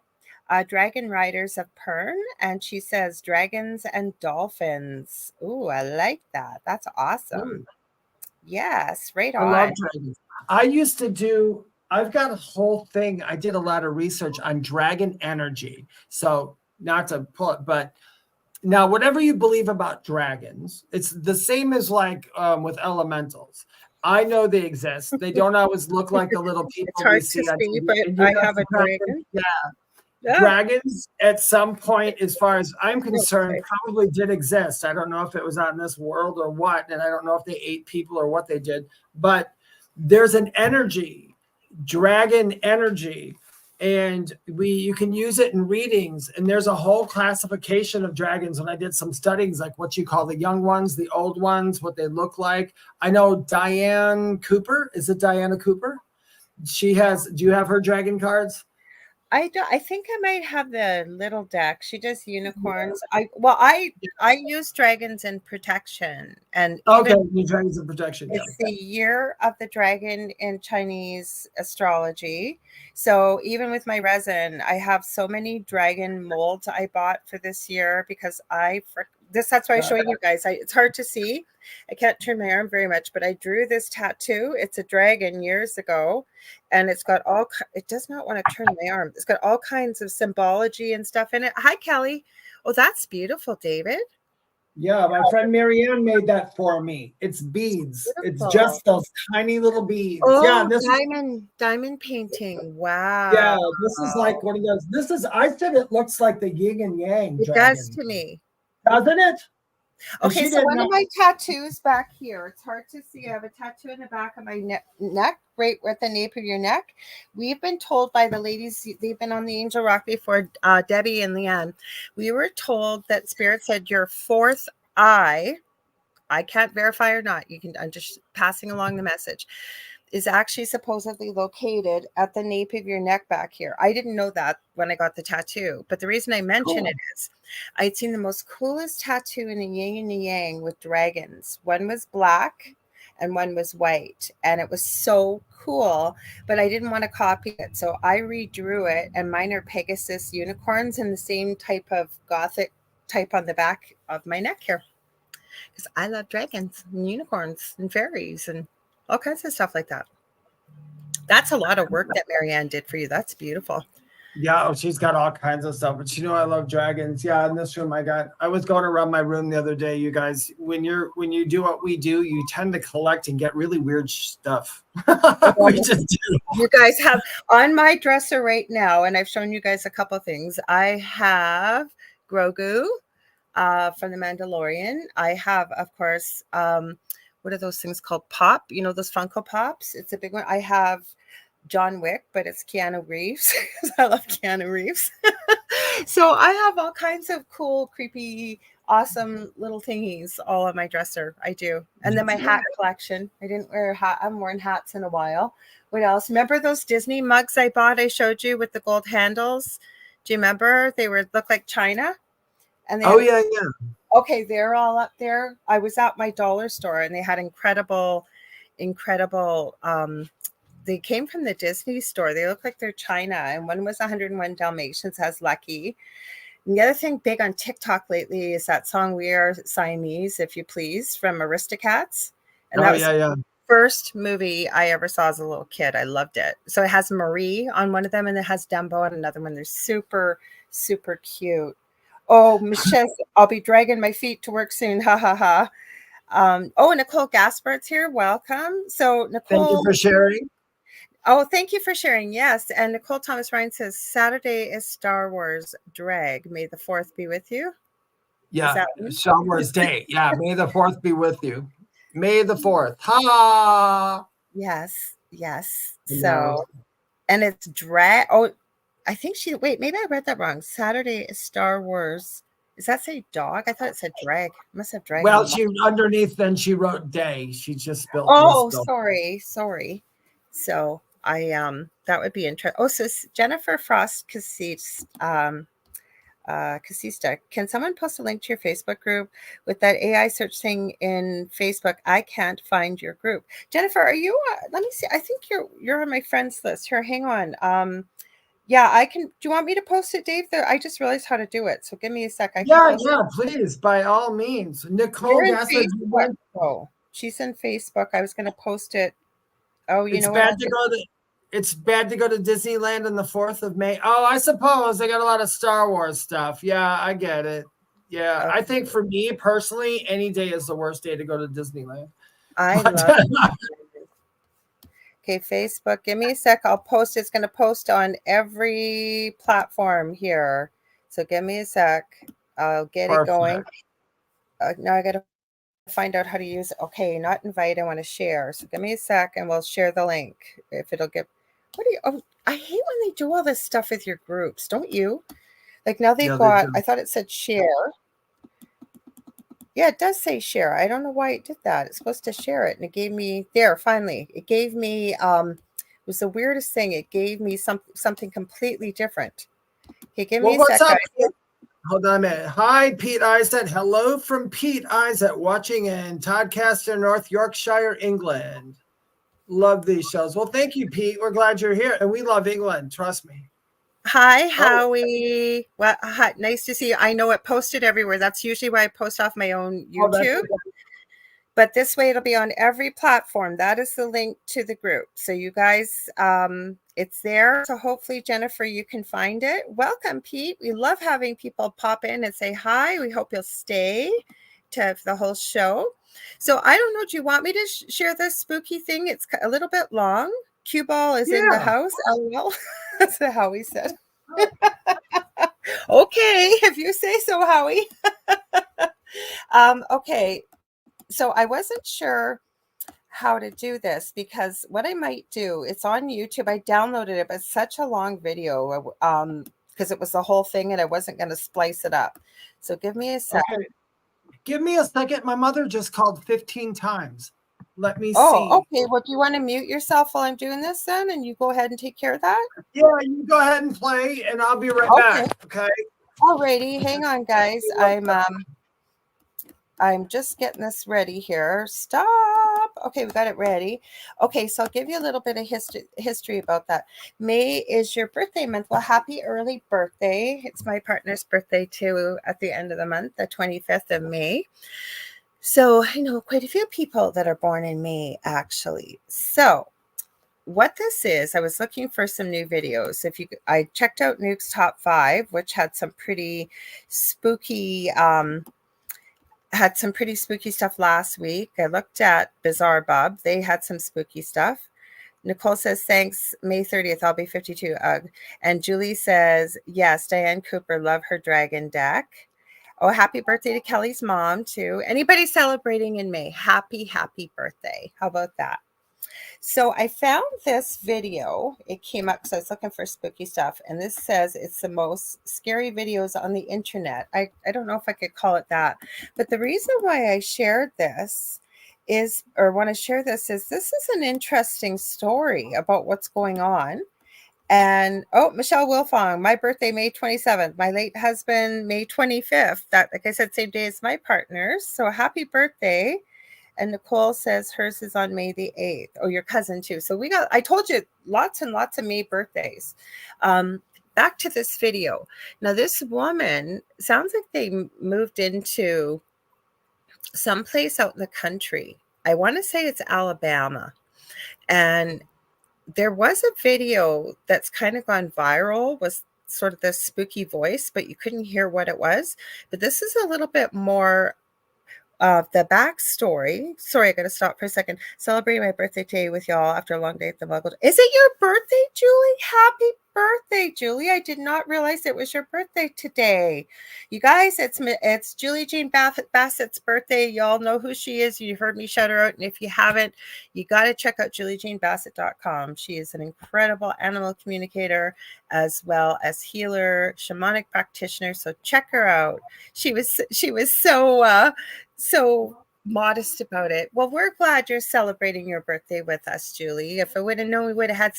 Dragon Riders of Pern, and she says dragons and dolphins. Ooh, I like that. That's awesome. Ooh. Yes, right on. I love dragons. I've got a whole thing. I did a lot of research on dragon energy. So not to pull it, but now whatever you believe about dragons, it's the same as like with elementals. I know they exist. They don't always look like the little people it's hard we see. To see, but I have a dragon. Yeah. Dragons at some point, as far as I'm concerned, probably did exist. I don't know if it was out in this world or what, and I don't know if they ate people or what they did, but there's an energy, dragon energy, and you can use it in readings, and there's a whole classification of dragons. And I did some studies, like what you call the young ones, the old ones, what they look like. I know Diane Cooper. Is it Diana Cooper? Do you have her dragon cards? I don't. I think I might have the little deck. She does unicorns. I use dragons in protection, and dragons in protection. It's the year of the dragon in Chinese astrology. So even with my resin, I have so many dragon molds I bought for this year, because that's why I'm showing you guys. It's hard to see. I can't turn my arm very much, but I drew this tattoo. It's a dragon years ago, and it's got it does not want to turn my arm. It's got all kinds of symbology and stuff in it. Hi, Kelly. Oh, that's beautiful, David. Yeah, my friend Marianne made that for me. It's beads. Beautiful. It's just those tiny little beads. Oh, yeah, diamond painting. Wow. Yeah, this is like one of those. I said it looks like the yin and yang. It does to me. Doesn't it? Okay, so one of my tattoos back here, it's hard to see. I have a tattoo in the back of my neck, right at the nape of your neck. We've been told by the ladies, they've been on the Angel Rock before, Debbie and Leanne. We were told that Spirit said your fourth eye, I can't verify or not, I'm just passing along the message, is actually supposedly located at the nape of your neck back here. I didn't know that when I got the tattoo, but the reason I mention it is I'd seen the most coolest tattoo in the yin and the yang with dragons. One was black and one was white, and it was so cool, but I didn't want to copy it, so I redrew it, and mine are Pegasus unicorns in the same type of gothic type on the back of my neck here, because I love dragons and unicorns and fairies and all kinds of stuff like that. That's a lot of work that Marianne did for you. That's beautiful. Yeah, she's got all kinds of stuff, but I love dragons. Yeah, in this room I was going around my room the other day, you guys. When you do what we do, you tend to collect and get really weird stuff. We just do. You guys have on my dresser right now, and I've shown you guys a couple of things. I have Grogu from the Mandalorian. I have, of course, what are those things called? Pop, those Funko Pops. It's a big one. I have John Wick, but it's Keanu Reeves. I love Keanu Reeves. So I have all kinds of cool, creepy, awesome little thingies all on my dresser. I do. And then my hat collection. I didn't wear a hat. I haven't worn hats in a while. What else? Remember those Disney mugs I bought? I showed you with the gold handles. Do you remember? They looked like China. And yeah. Okay, they're all up there. I was at my dollar store, and they had incredible. They came from the Disney store. They look like they're China, and one was 101 Dalmatians as Lucky. And the other thing big on TikTok lately is that song "We Are Siamese, If You Please" from Aristocats. And that was the first movie I ever saw as a little kid. I loved it. So it has Marie on one of them, and it has Dumbo on another one. They're super, super cute. Oh, Michelle, I'll be dragging my feet to work soon. Ha ha ha. Nicole Gaspert's here. Welcome. So Nicole, thank you for sharing. Oh, thank you for sharing. Yes. And Nicole Thomas Ryan says Saturday is Star Wars drag. May the 4th be with you. Yeah. Star Wars Day. Yeah. May the 4th be with you. May the 4th. Ha. Yes. So, and it's drag. Oh, I think maybe I read that wrong. Saturday is Star Wars. Does that say dog? I thought it said drag. I must have drag. Well, then she wrote day. She just spelled. Oh, sorry. So that would be interesting. Oh, so Jennifer Frost Casista, can someone post a link to your Facebook group with that AI search thing in Facebook? I can't find your group. Jennifer, are you? Let me see. I think you're on my friends list. Here, hang on. Yeah, I can. Do you want me to post it, Dave? I just realized how to do it. So give me a sec. Please, by all means. Nicole, she's in Facebook. I was going to post it. Oh, it's bad to go to Disneyland on the 4th of May. Oh, I suppose they got a lot of Star Wars stuff. Yeah, I get it. Yeah, okay. I think for me personally, any day is the worst day to go to Disneyland. I love it. Okay, Facebook, give me a sec. I'll post. It's going to post on every platform here. So give me a sec. I'll get it going. Now I got to find out how to use it. Okay, not invite. I want to share. So give me a sec and we'll share the link. If it'll get. I hate when they do all this stuff with your groups. Don't you? Like now they've got, I thought it said share. Yeah, it does say share. I don't know why it did that. It's supposed to share it. And it gave me finally. It gave me it was the weirdest thing. It gave me something completely different. Okay, give me a sec. Guys. Hold on a minute. Hi, Pete Isaac. Hello from Pete Isaac, watching in Todcaster, North Yorkshire, England. Love these shows. Well, thank you, Pete. We're glad you're here. And we love England. Trust me. Hi, Howie. Well, hi, nice to see you. I know it posted everywhere. That's usually why I post off my own YouTube. But this way it'll be on every platform. That is the link to the group. So you guys, it's there. So hopefully, Jennifer, you can find it. Welcome, Pete. We love having people pop in and say hi. We hope you'll stay to the whole show. So I don't know. Do you want me to share this spooky thing? It's a little bit long. Cue ball is in the house. LOL. That's what Howie said. Okay, if you say so, Howie. Okay, so I wasn't sure how to do this because what I might do, it's on YouTube. I downloaded it, but it's such a long video because it was the whole thing and I wasn't going to splice it up. So give me a second. Okay. Give me a second. My mother just called 15 times. Let me see. Oh, okay. Well, do you want to mute yourself while I'm doing this then? And you go ahead and take care of that? Yeah, you go ahead and play and I'll be right back. Okay. Alrighty. Hang on, guys. I'm just getting this ready here. Stop. Okay, we got it ready. Okay, so I'll give you a little bit of history about that. May is your birthday month. Well, happy early birthday. It's my partner's birthday too at the end of the month, the 25th of May. So I know quite a few people that are born in May, actually. So what this is, I was looking for some new videos. I checked out Nuke's Top 5, which had some pretty spooky stuff last week. I looked at Bizarre Bub. They had some spooky stuff. Nicole says, thanks, May 30th, I'll be 52. Ugh. And Julie says, yes, Diane Cooper, love her dragon deck. Oh, happy birthday to Kelly's mom, too. Anybody celebrating in May, happy birthday. How about that? So I found this video. It came up because I was looking for spooky stuff. And this says it's the most scary videos on the internet. I don't know if I could call it that. But the reason why I shared this want to share this is an interesting story about what's going on. And Michelle Wilfong, my birthday, May 27th. My late husband, May 25th. That, like I said, same day as my partner's. So happy birthday. And Nicole says hers is on May the 8th. Oh, your cousin too. So I told you, lots and lots of May birthdays. Back to this video. Now, this woman, sounds like they moved into someplace out in the country. I want to say it's Alabama. And there was a video that's kind of gone viral, was sort of this spooky voice, but you couldn't hear what it was. But this is a little bit more the backstory. Sorry, I got to stop for a second. Celebrating my birthday today with y'all after a long day at the Muggle. Is it your birthday, Julie? Happy birthday, Julie. I did not realize it was your birthday today. You guys, it's Julie Jean Bassett's birthday. Y'all know who she is. You heard me shout her out. And if you haven't, you got to check out juliejeanbassett.com. She is an incredible animal communicator as well as healer, shamanic practitioner. So check her out. She was so modest about it. Well, we're glad you're celebrating your birthday with us, Julie. If I would have known, we would have had,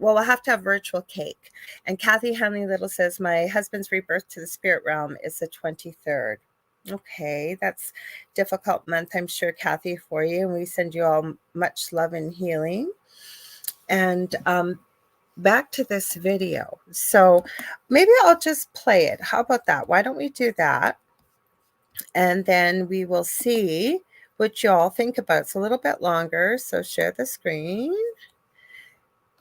we'll have to have virtual cake. And Kathy Hanley Little says, my husband's rebirth to the spirit realm is the 23rd. Okay, that's difficult month, I'm sure, Kathy, for you. And we send you all much love and healing. And back to this video. So maybe I'll just play it. How about that? Why don't we do that? And then we will see what y'all think about. It's a little bit longer, so share the screen.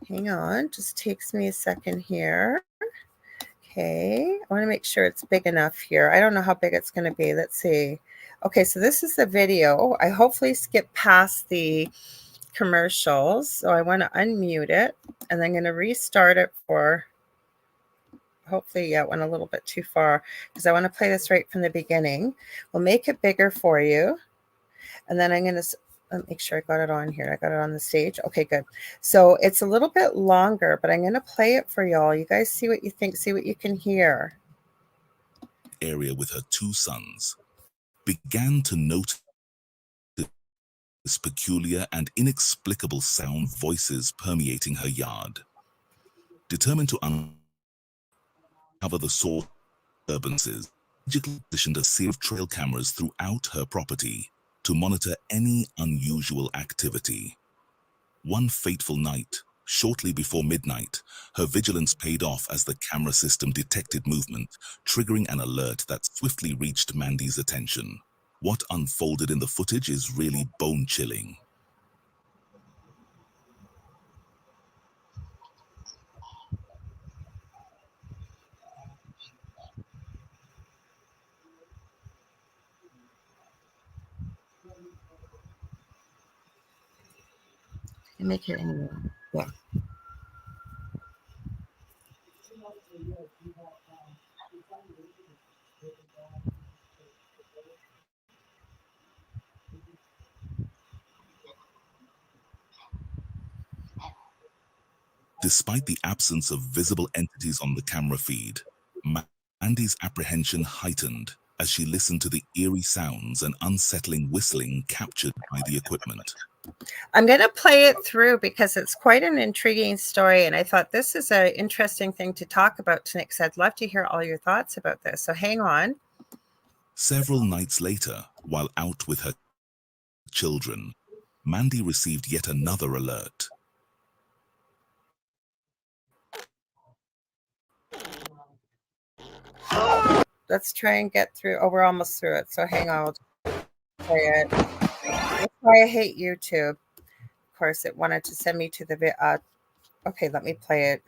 Hang on, just takes me a second here. Okay, I want to make sure it's big enough here. I don't know how big it's going to be. Let's see. Okay, so this is the video. I hopefully skipped past the commercials, so I want to unmute it, and I'm going to restart it for... Hopefully, it went a little bit too far because I want to play this right from the beginning. We'll make it bigger for you. And then I'm going to make sure I got it on here. I got it on the stage. Okay, good. So it's a little bit longer, but I'm going to play it for y'all. You guys see what you think, see what you can hear. Area with her two sons began to notice peculiar and inexplicable sound voices permeating her yard. Determined to uncover the source of disturbances, strategically positioned a series of trail cameras throughout her property to monitor any unusual activity. One fateful night, shortly before midnight, her vigilance paid off as the camera system detected movement, triggering an alert that swiftly reached Mandy's attention. What unfolded in the footage is really bone-chilling. Make it anymore. Yeah. Despite the absence of visible entities on the camera feed, Mandy's apprehension heightened as she listened to the eerie sounds and unsettling whistling captured by the equipment. I'm going to play it through because it's quite an intriguing story, and I thought this is an interesting thing to talk about tonight because I'd love to hear all your thoughts about this. So hang on. Several nights later, while out with her children, Mandy received yet another alert. Let's try and get through. Oh, we're almost through it. So hang on. I'll play it. That's why I hate YouTube. Of course, it wanted to send me to the okay, let me play it.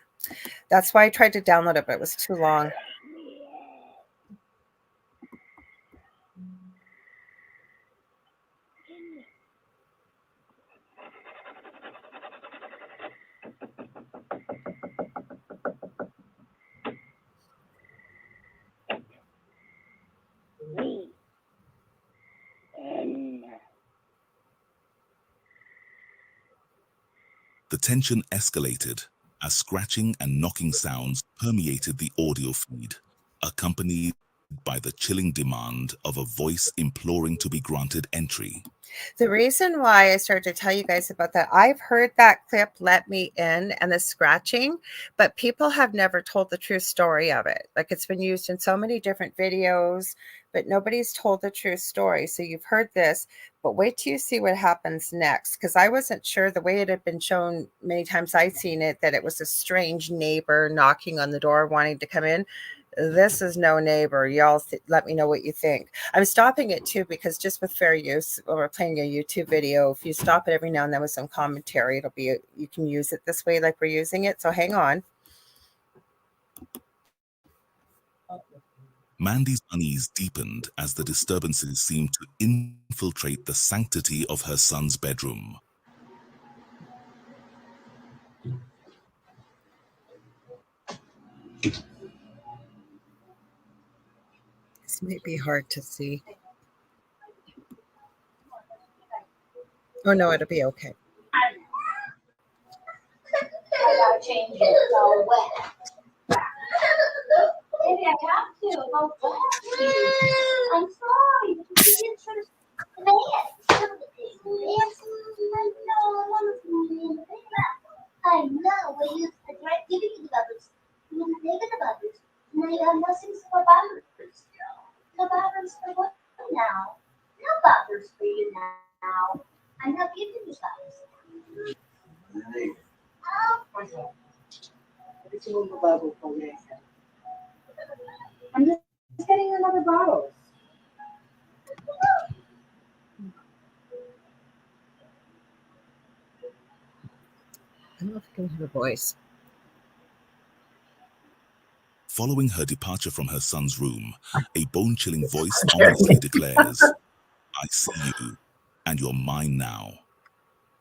That's why I tried to download it, but it was too long. The tension escalated as scratching and knocking sounds permeated the audio feed, accompanied by the chilling demand of a voice imploring to be granted entry. The reason why I started to tell you guys about that, I've heard that clip, Let Me In, and the scratching, but people have never told the true story of it. Like, it's been used in so many different videos, but nobody's told the true story. So you've heard this, but wait till you see what happens next. Because I wasn't sure, the way it had been shown many times I'd seen it, that it was a strange neighbor knocking on the door wanting to come in. This is no neighbor. Y'all let me know what you think. I'm stopping it too, because just with fair use, or we're playing a YouTube video, if you stop it every now and then with some commentary, it'll be, you can use it this way like we're using it. So hang on. Mandy's unease deepened as the disturbances seemed to infiltrate the sanctity of her son's bedroom. This might be hard to see. Oh no, it'll be okay. I gotta change it. It's all wet. Maybe I have to. How wet? I'm sorry. You didn't try to play it. Yes. I know. We used to try giving you the bubbles. You want to take the bubbles. Now you have nothing for bubbles. No bubbles for what now? No bubbles for you now. I'm not giving you bubbles. I'm just getting another bottle. I don't know if I can hear the voice. Following her departure from her son's room, a bone-chilling voice ominously declares, "I see you, and you're mine now,"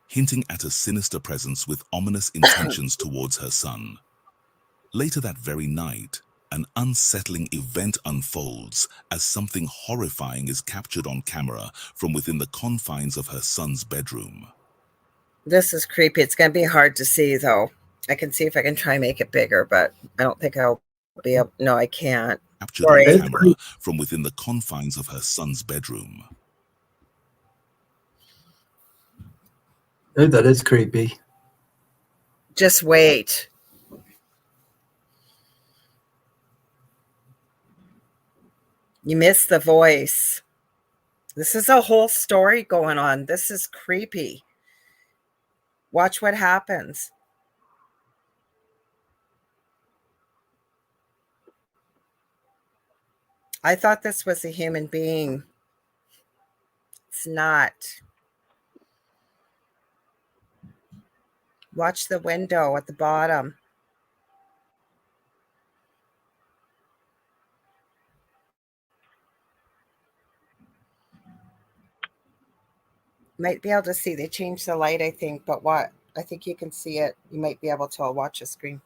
hinting at a sinister presence with ominous intentions towards her son. Later that very night, an unsettling event unfolds as something horrifying is captured on camera from within the confines of her son's bedroom. This is creepy. It's going to be hard to see, though. I can see if I can try and make it bigger, but I don't think I'll be able. No, I can't. Captured on camera from within the confines of her son's bedroom. Oh, that is creepy. Just wait. You missed the voice. This is a whole story going on. This is creepy. Watch what happens. I thought this was a human being. It's not. Watch the window at the bottom. Might be able to see. They changed the light, I think, but what? I think you can see it. You might be able to watch the screen.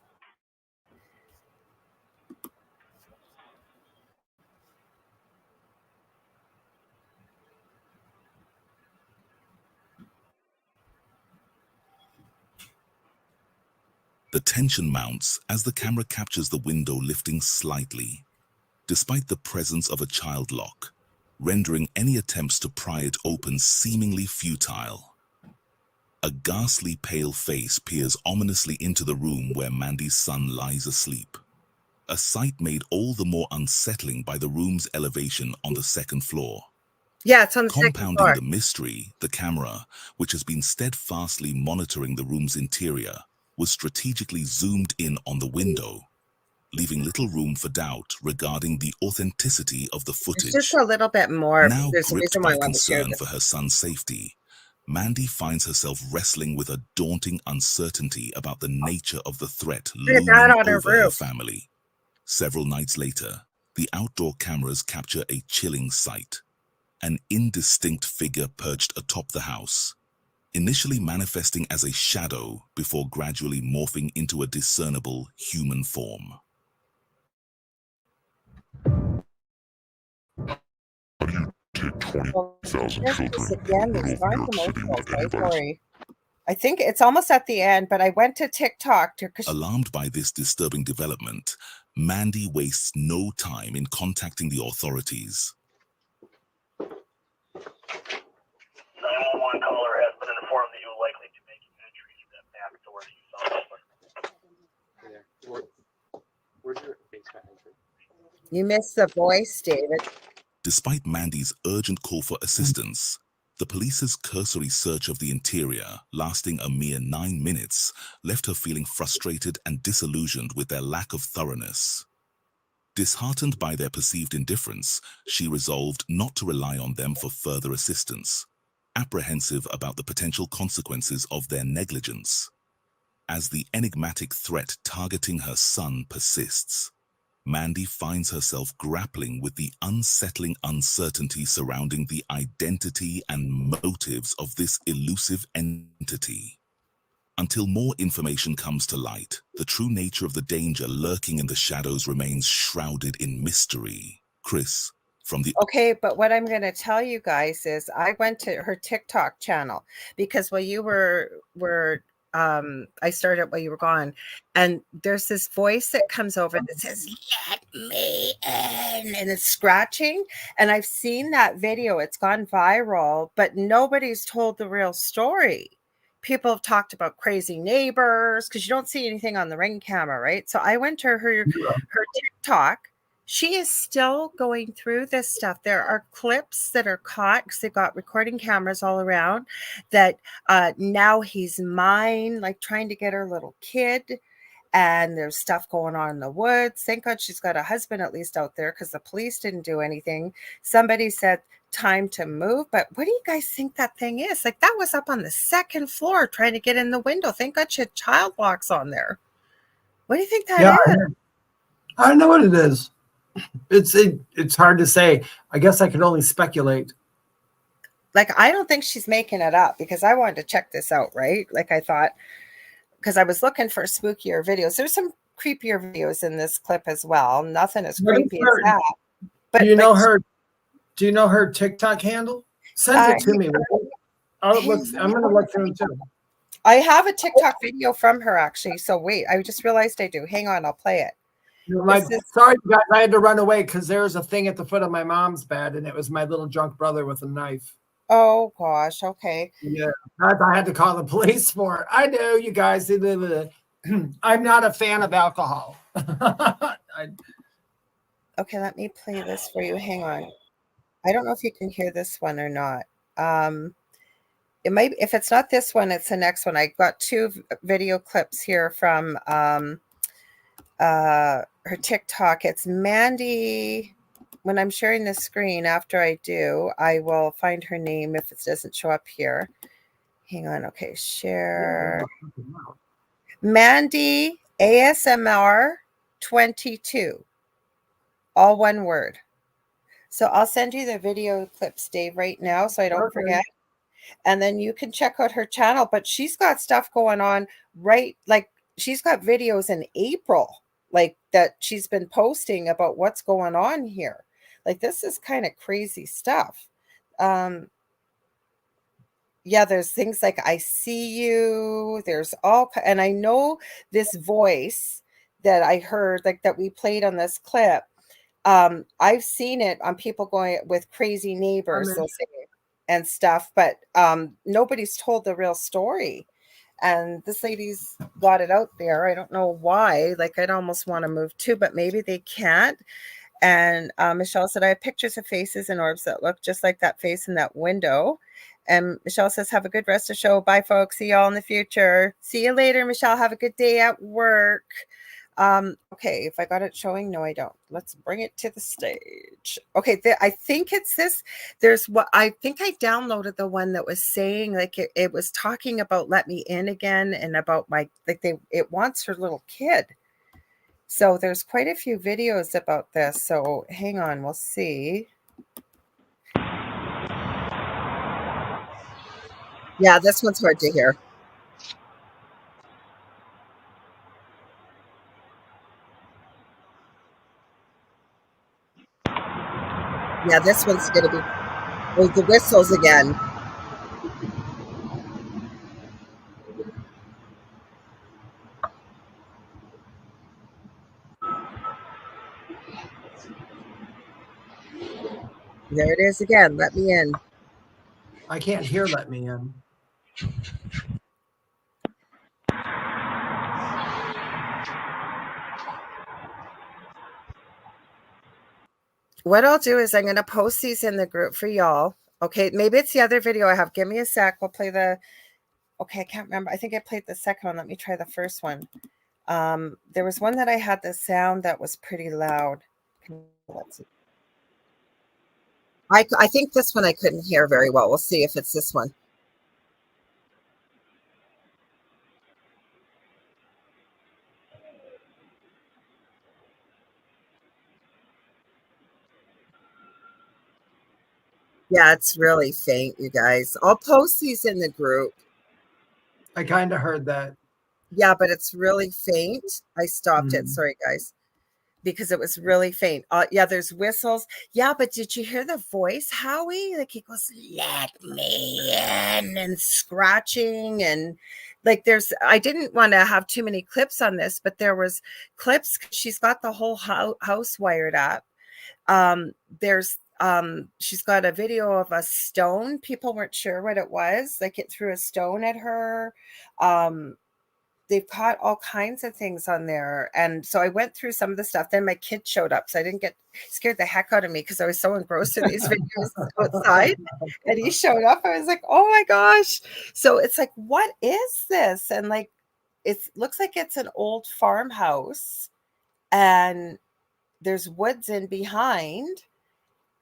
The tension mounts as the camera captures the window lifting slightly, despite the presence of a child lock, rendering any attempts to pry it open seemingly futile. A ghastly pale face peers ominously into the room where Mandy's son lies asleep, a sight made all the more unsettling by the room's elevation on the second floor. Yeah, it's on the second Compounding floor. the mystery, the camera, which has been steadfastly monitoring the room's interior, was strategically zoomed in on the window, leaving little room for doubt regarding the authenticity of the It's just footage. a little bit more. Now There's a gripped reason why I by want to share concern this. for her son's safety, Mandy finds herself wrestling with a daunting uncertainty about the nature of the threat Look at that looming on her over her roof. family. Several nights later, the outdoor cameras capture a chilling sight. An indistinct figure perched atop the house, initially manifesting as a shadow before gradually morphing into a discernible human form. How do you take 20,000 Well, children this in the again, middle there's of not New York City emotional. with So anybody's? sorry. I think it's almost at the end, but I went to TikTok because Alarmed by this disturbing development, Mandy wastes no time in contacting the authorities. 911 caller has been informed that you will likely be making entry through that back door that you saw before. Where's your basement entry? you missed the voice, David. Despite Mandy's urgent call for assistance, the police's cursory search of the interior, lasting a mere 9 minutes, left her feeling frustrated and disillusioned with their lack of thoroughness. Disheartened by their perceived indifference, she resolved not to rely on them for further assistance, apprehensive about the potential consequences of their negligence. As the enigmatic threat targeting her son persists, Mandy finds herself grappling with the unsettling uncertainty surrounding the identity and motives of this elusive entity. Until more information comes to light, the true nature of the danger lurking in the shadows remains shrouded in mystery. Chris, from the Okay, but what I'm going to tell you guys is I went to her TikTok channel because while you were I started while you were gone, and there's this voice that comes over that says, "Let me in," and it's scratching. And I've seen that video, it's gone viral, but nobody's told the real story. People have talked about crazy neighbors because you don't see anything on the Ring camera, right? So I went to her TikTok. She is still going through this stuff. There are clips that are caught because they've got recording cameras all around that now he's mine, like trying to get her little kid. And there's stuff going on in the woods. Thank God she's got a husband at least out there because the police didn't do anything. Somebody said time to move. But what do you guys think that thing is? Like that was up on the second floor trying to get in the window. Thank God she had child locks on there. What do you think that is? I don't know what it is. It's hard to say. I guess I can only speculate. Like, I don't think she's making it up because I wanted to check this out, right? Like I thought, because I was looking for spookier videos. There's some creepier videos in this clip as well. Nothing as creepy as that. But do you know her? Do you know her TikTok handle? Send it to me. I'm going to look through it too. I have a TikTok video from her actually. So wait, I just realized I do. Hang on, I'll play it. Sorry, guys, I had to run away because there's a thing at the foot of my mom's bed, and it was my little drunk brother with a knife. Oh gosh, okay. Yeah, I had to call the police for it. I know you guys. I'm not a fan of alcohol. Okay, let me play this for you. Hang on. I don't know if you can hear this one or not. It might. If it's not this one, it's the next one. I got two video clips here from her TikTok. It's Mandy. When I'm sharing the screen, after I do, I will find her name if it doesn't show up here. Hang on. Okay, share. Mandy ASMR 22. All one word. So I'll send you the video clips, Dave, right now so I don't forget. And then you can check out her channel. But she's got stuff going on, right? Like she's got videos in April, like that she's been posting about what's going on here. Like this is kind of crazy stuff. Yeah, there's things like I see you. There's all, and I know this voice that I heard, like that we played on this clip. I've seen it on people going with crazy neighbors, they'll say, and stuff, but nobody's told the real story. And this lady's got it out there. I don't know why. Like I'd almost want to move too, but maybe they can't. And Michelle said, I have pictures of faces and orbs that look just like that face in that window. And Michelle says, have a good rest of the show. Bye, folks. See y'all in the future. See you later, Michelle. Have a good day at work. Okay, if I got it showing, no, I don't. Let's bring it to the stage. Okay, I think it's this. There's what I think I downloaded the one that was saying like it was talking about let me in again and about my it wants her little kid. So there's quite a few videos about this. So hang on, we'll see. Yeah, this one's hard to hear. Yeah, this one's going to be the whistles again. There it is again. Let me in. I can't hear let me in. What I'll do is I'm going to post these in the group for y'all. Okay, maybe it's the other video I have. Give me a sec. We'll play the... Okay, I can't remember. I think I played the second one. Let me try the first one. There was one that I had the sound that was pretty loud. Let's see. I think this one I couldn't hear very well. We'll see if it's this one. Yeah, it's really faint, you guys. I'll post these in the group. I kind of heard that. Yeah, but it's really faint. I stopped it. Sorry, guys. Because it was really faint. Yeah, there's whistles. Yeah, but did you hear the voice, Howie? Like he goes, let me in, and scratching, and like I didn't want to have too many clips on this, but there was clips. She's got the whole house wired up. She's got a video of a stone. People weren't sure what it was. Like it threw a stone at her. They've caught all kinds of things on there. And so I went through some of the stuff. Then my kid showed up. So I didn't get scared the heck out of me because I was so engrossed in these videos outside. And he showed up. I was like, oh my gosh. So it's like, what is this? And like, it looks like it's an old farmhouse. And there's woods in behind.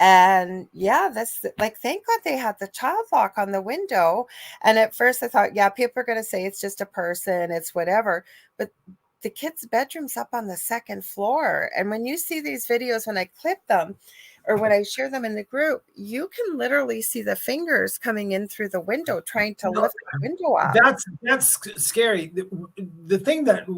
And yeah, that's like, thank God they had the child lock on the window. And at first I thought, yeah, people are going to say it's just a person, it's whatever. But the kid's bedroom's up on the second floor. And when you see these videos, when I clip them or when I share them in the group, you can literally see the fingers coming in through the window, trying to lift the window up. That's scary. The thing that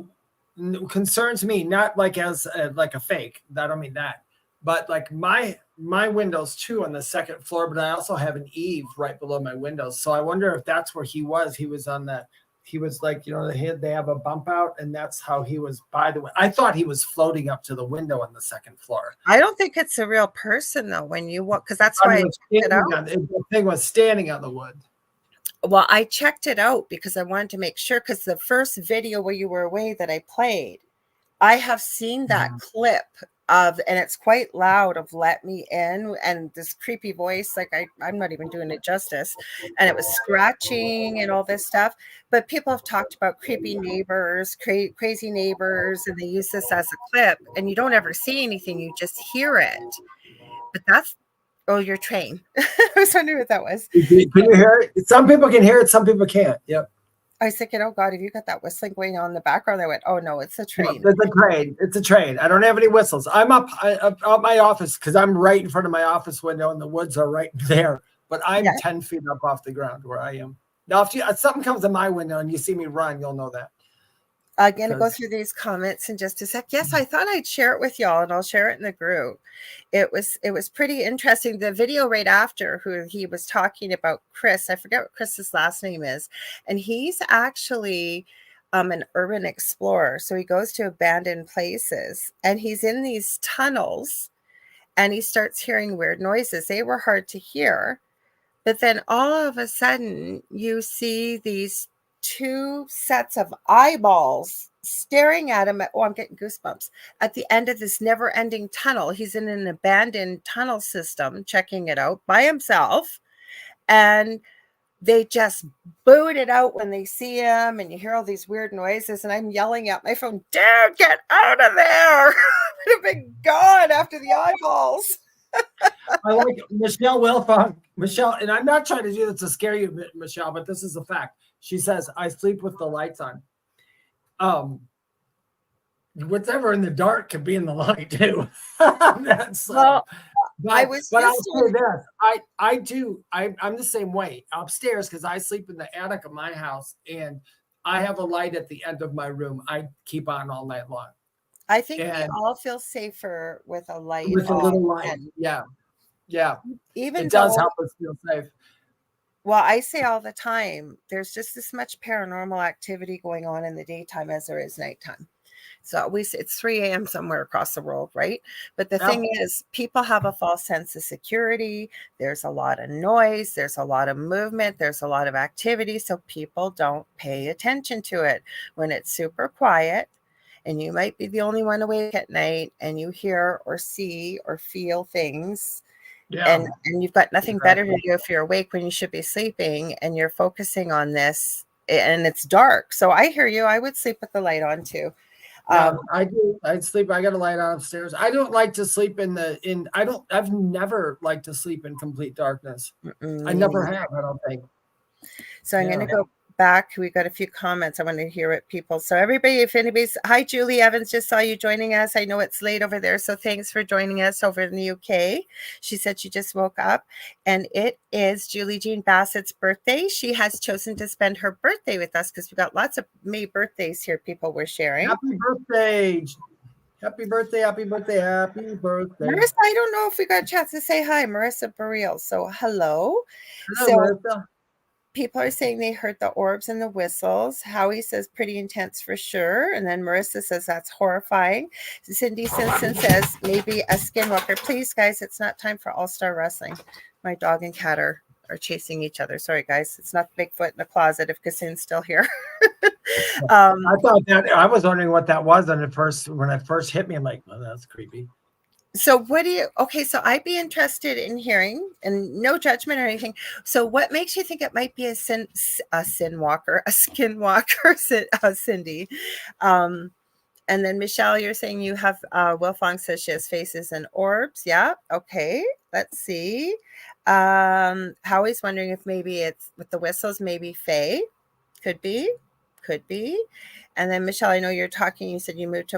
concerns me, not like as like a fake, I don't mean that, but like my windows too on the second floor, but I also have an eave right below my windows. So I wonder if that's where he was. He was on that. He was like, they have a bump out, and that's how he was by the way. I thought he was floating up to the window on the second floor. I don't think it's a real person though when you walk, because that's why I checked it out. The thing was standing on the wood. Well, I checked it out because I wanted to make sure, because the first video where you were away that I played, I have seen that clip of, and it's quite loud, of let me in, and this creepy voice, like I'm not even doing it justice, and it was scratching and all this stuff. But people have talked about creepy neighbors, crazy neighbors, and they use this as a clip, and you don't ever see anything, you just hear it. But that's your train. I was wondering what that was. Can you hear it? Some people can hear it, some people can't. Yep. I was thinking, oh God, have you got that whistling going on in the background? I went, oh no, it's a train. No, it's a train. It's a train. I don't have any whistles. I'm up my office because I'm right in front of my office window, and the woods are right there. But I'm 10 feet up off the ground where I am. Now, if something comes to my window and you see me run, you'll know that. I'm going to go through these comments in just a sec. Yes, I thought I'd share it with y'all, and I'll share it in the group. It was pretty interesting. The video right after, who he was talking about, Chris, I forget what Chris's last name is, and he's actually an urban explorer. So he goes to abandoned places, and he's in these tunnels, and he starts hearing weird noises. They were hard to hear, but then all of a sudden you see these two sets of eyeballs staring at him. I'm getting goosebumps. At the end of this never-ending tunnel. He's in an abandoned tunnel system, checking it out by himself. And they just boot it out when they see him, and you hear all these weird noises, and I'm yelling at my phone, "Dude, get out of there!" I'd have been gone after the eyeballs. I like Michelle Wilfong. Michelle, and I'm not trying to do this to scare you, Michelle, but this is a fact. She says, I sleep with the lights on. Whatever in the dark can be in the light too. That's Well, but I'll say this. I do. I'm the same way upstairs because I sleep in the attic of my house, and I have a light at the end of my room. I keep on all night long. I think we all feel safer with a light. With a little light. Yeah. Even it does help us feel safe. Well, I say all the time, there's just as much paranormal activity going on in the daytime as there is nighttime. So it's 3 a.m. somewhere across the world, right? But the thing is, people have a false sense of security. There's a lot of noise. There's a lot of movement. There's a lot of activity. So people don't pay attention to it. When it's super quiet, and you might be the only one awake at night, and you hear or see or feel things, and you've got nothing better to do if you're awake when you should be sleeping, and you're focusing on this, and it's dark. So I hear you. I would sleep with the light on too. I do. I'd sleep. I got a light on upstairs. I don't like to sleep I've never liked to sleep in complete darkness. I never have, I don't think. So I'm going to go back. We got a few comments. I want to hear what people. So everybody, if anybody's, hi, Julie Evans, just saw you joining us. I know it's late over there, so thanks for joining us over in the UK. She said she just woke up, and it is Julie Jean Bassett's birthday. She has chosen to spend her birthday with us because we've got lots of May birthdays here. People were sharing. Happy birthday. Happy birthday, happy birthday, happy birthday. Marissa, I don't know if we got a chance to say hi. Marissa Burrell. So hello. Marissa. People are saying they heard the orbs and the whistles. Howie says pretty intense for sure. And then Marissa says that's horrifying. Cindy Simpson says maybe a skinwalker. Please, guys, it's not time for all-star wrestling. My dog and cat are chasing each other. Sorry, guys. It's not Bigfoot in the closet if Cassin's still here. I thought that. I was wondering what that was when it first hit me. I'm like, well, that's creepy. So so I'd be interested in hearing, and no judgment or anything. So what makes you think it might be a skinwalker, Cindy? And then Michelle, you're saying you have, Wilfong says she has faces and orbs. Yeah. Okay. Let's see. Howie's wondering if maybe it's with the whistles, maybe Faye. Could be. And then Michelle, I know you're talking, you said you moved to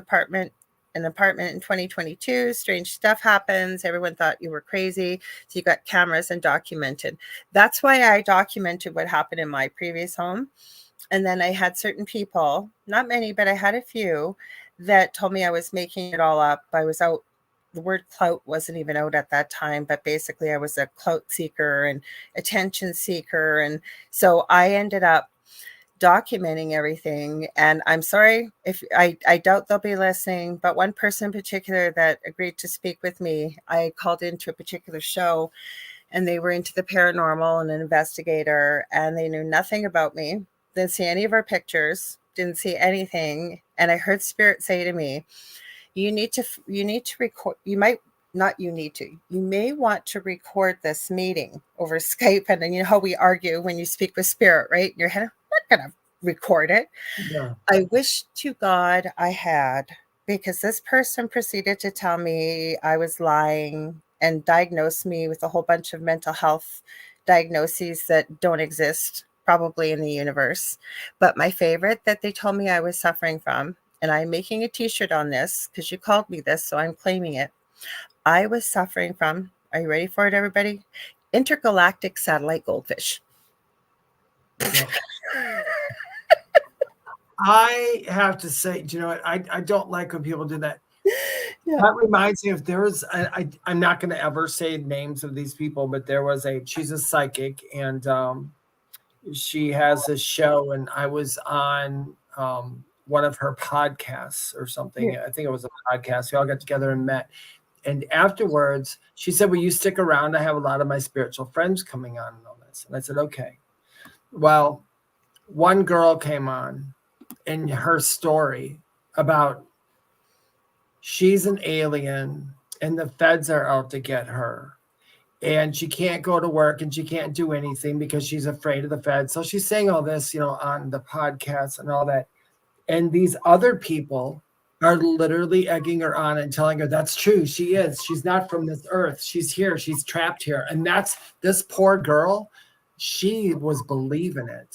an apartment in 2022. Strange stuff happens. Everyone thought you were crazy. So you got cameras and documented. That's why I documented what happened in my previous home. And then I had certain people, not many, but I had a few that told me I was making it all up. I was out. The word clout wasn't even out at that time, but basically I was a clout seeker and attention seeker. And so I ended up documenting everything. And I'm sorry if I doubt they'll be listening, but one person in particular that agreed to speak with me, I called into a particular show, and they were into the paranormal and an investigator, and they knew nothing about me, didn't see any of our pictures, didn't see anything. And I heard Spirit say to me, you need to record, you may want to record this meeting over Skype. And then you know how we argue when you speak with Spirit, right? In your head, I'm not going to record it. Yeah. I wish to God I had, because this person proceeded to tell me I was lying and diagnosed me with a whole bunch of mental health diagnoses that don't exist probably in the universe. But my favorite that they told me I was suffering from, and I'm making a t-shirt on this because you called me this, so I'm claiming it. I was suffering from, are you ready for it, everybody? Intergalactic satellite goldfish. Yeah. I have to say, do you know what? I don't like when people do that. Yeah. That reminds me of I'm not going to ever say names of these people, but she's a psychic, and she has a show, and I was on one of her podcasts or something. Yeah. I think it was a podcast. We all got together and met. And afterwards, she said, will you stick around? I have a lot of my spiritual friends coming on and all this. And I said, okay. Well, one girl came on, in her story about she's an alien and the feds are out to get her. And she can't go to work and she can't do anything because she's afraid of the feds. So she's saying all this, on the podcast and all that. And these other people are literally egging her on and telling her that's true. She is. She's not from this earth. She's here. She's trapped here. And that's this poor girl. She was believing it.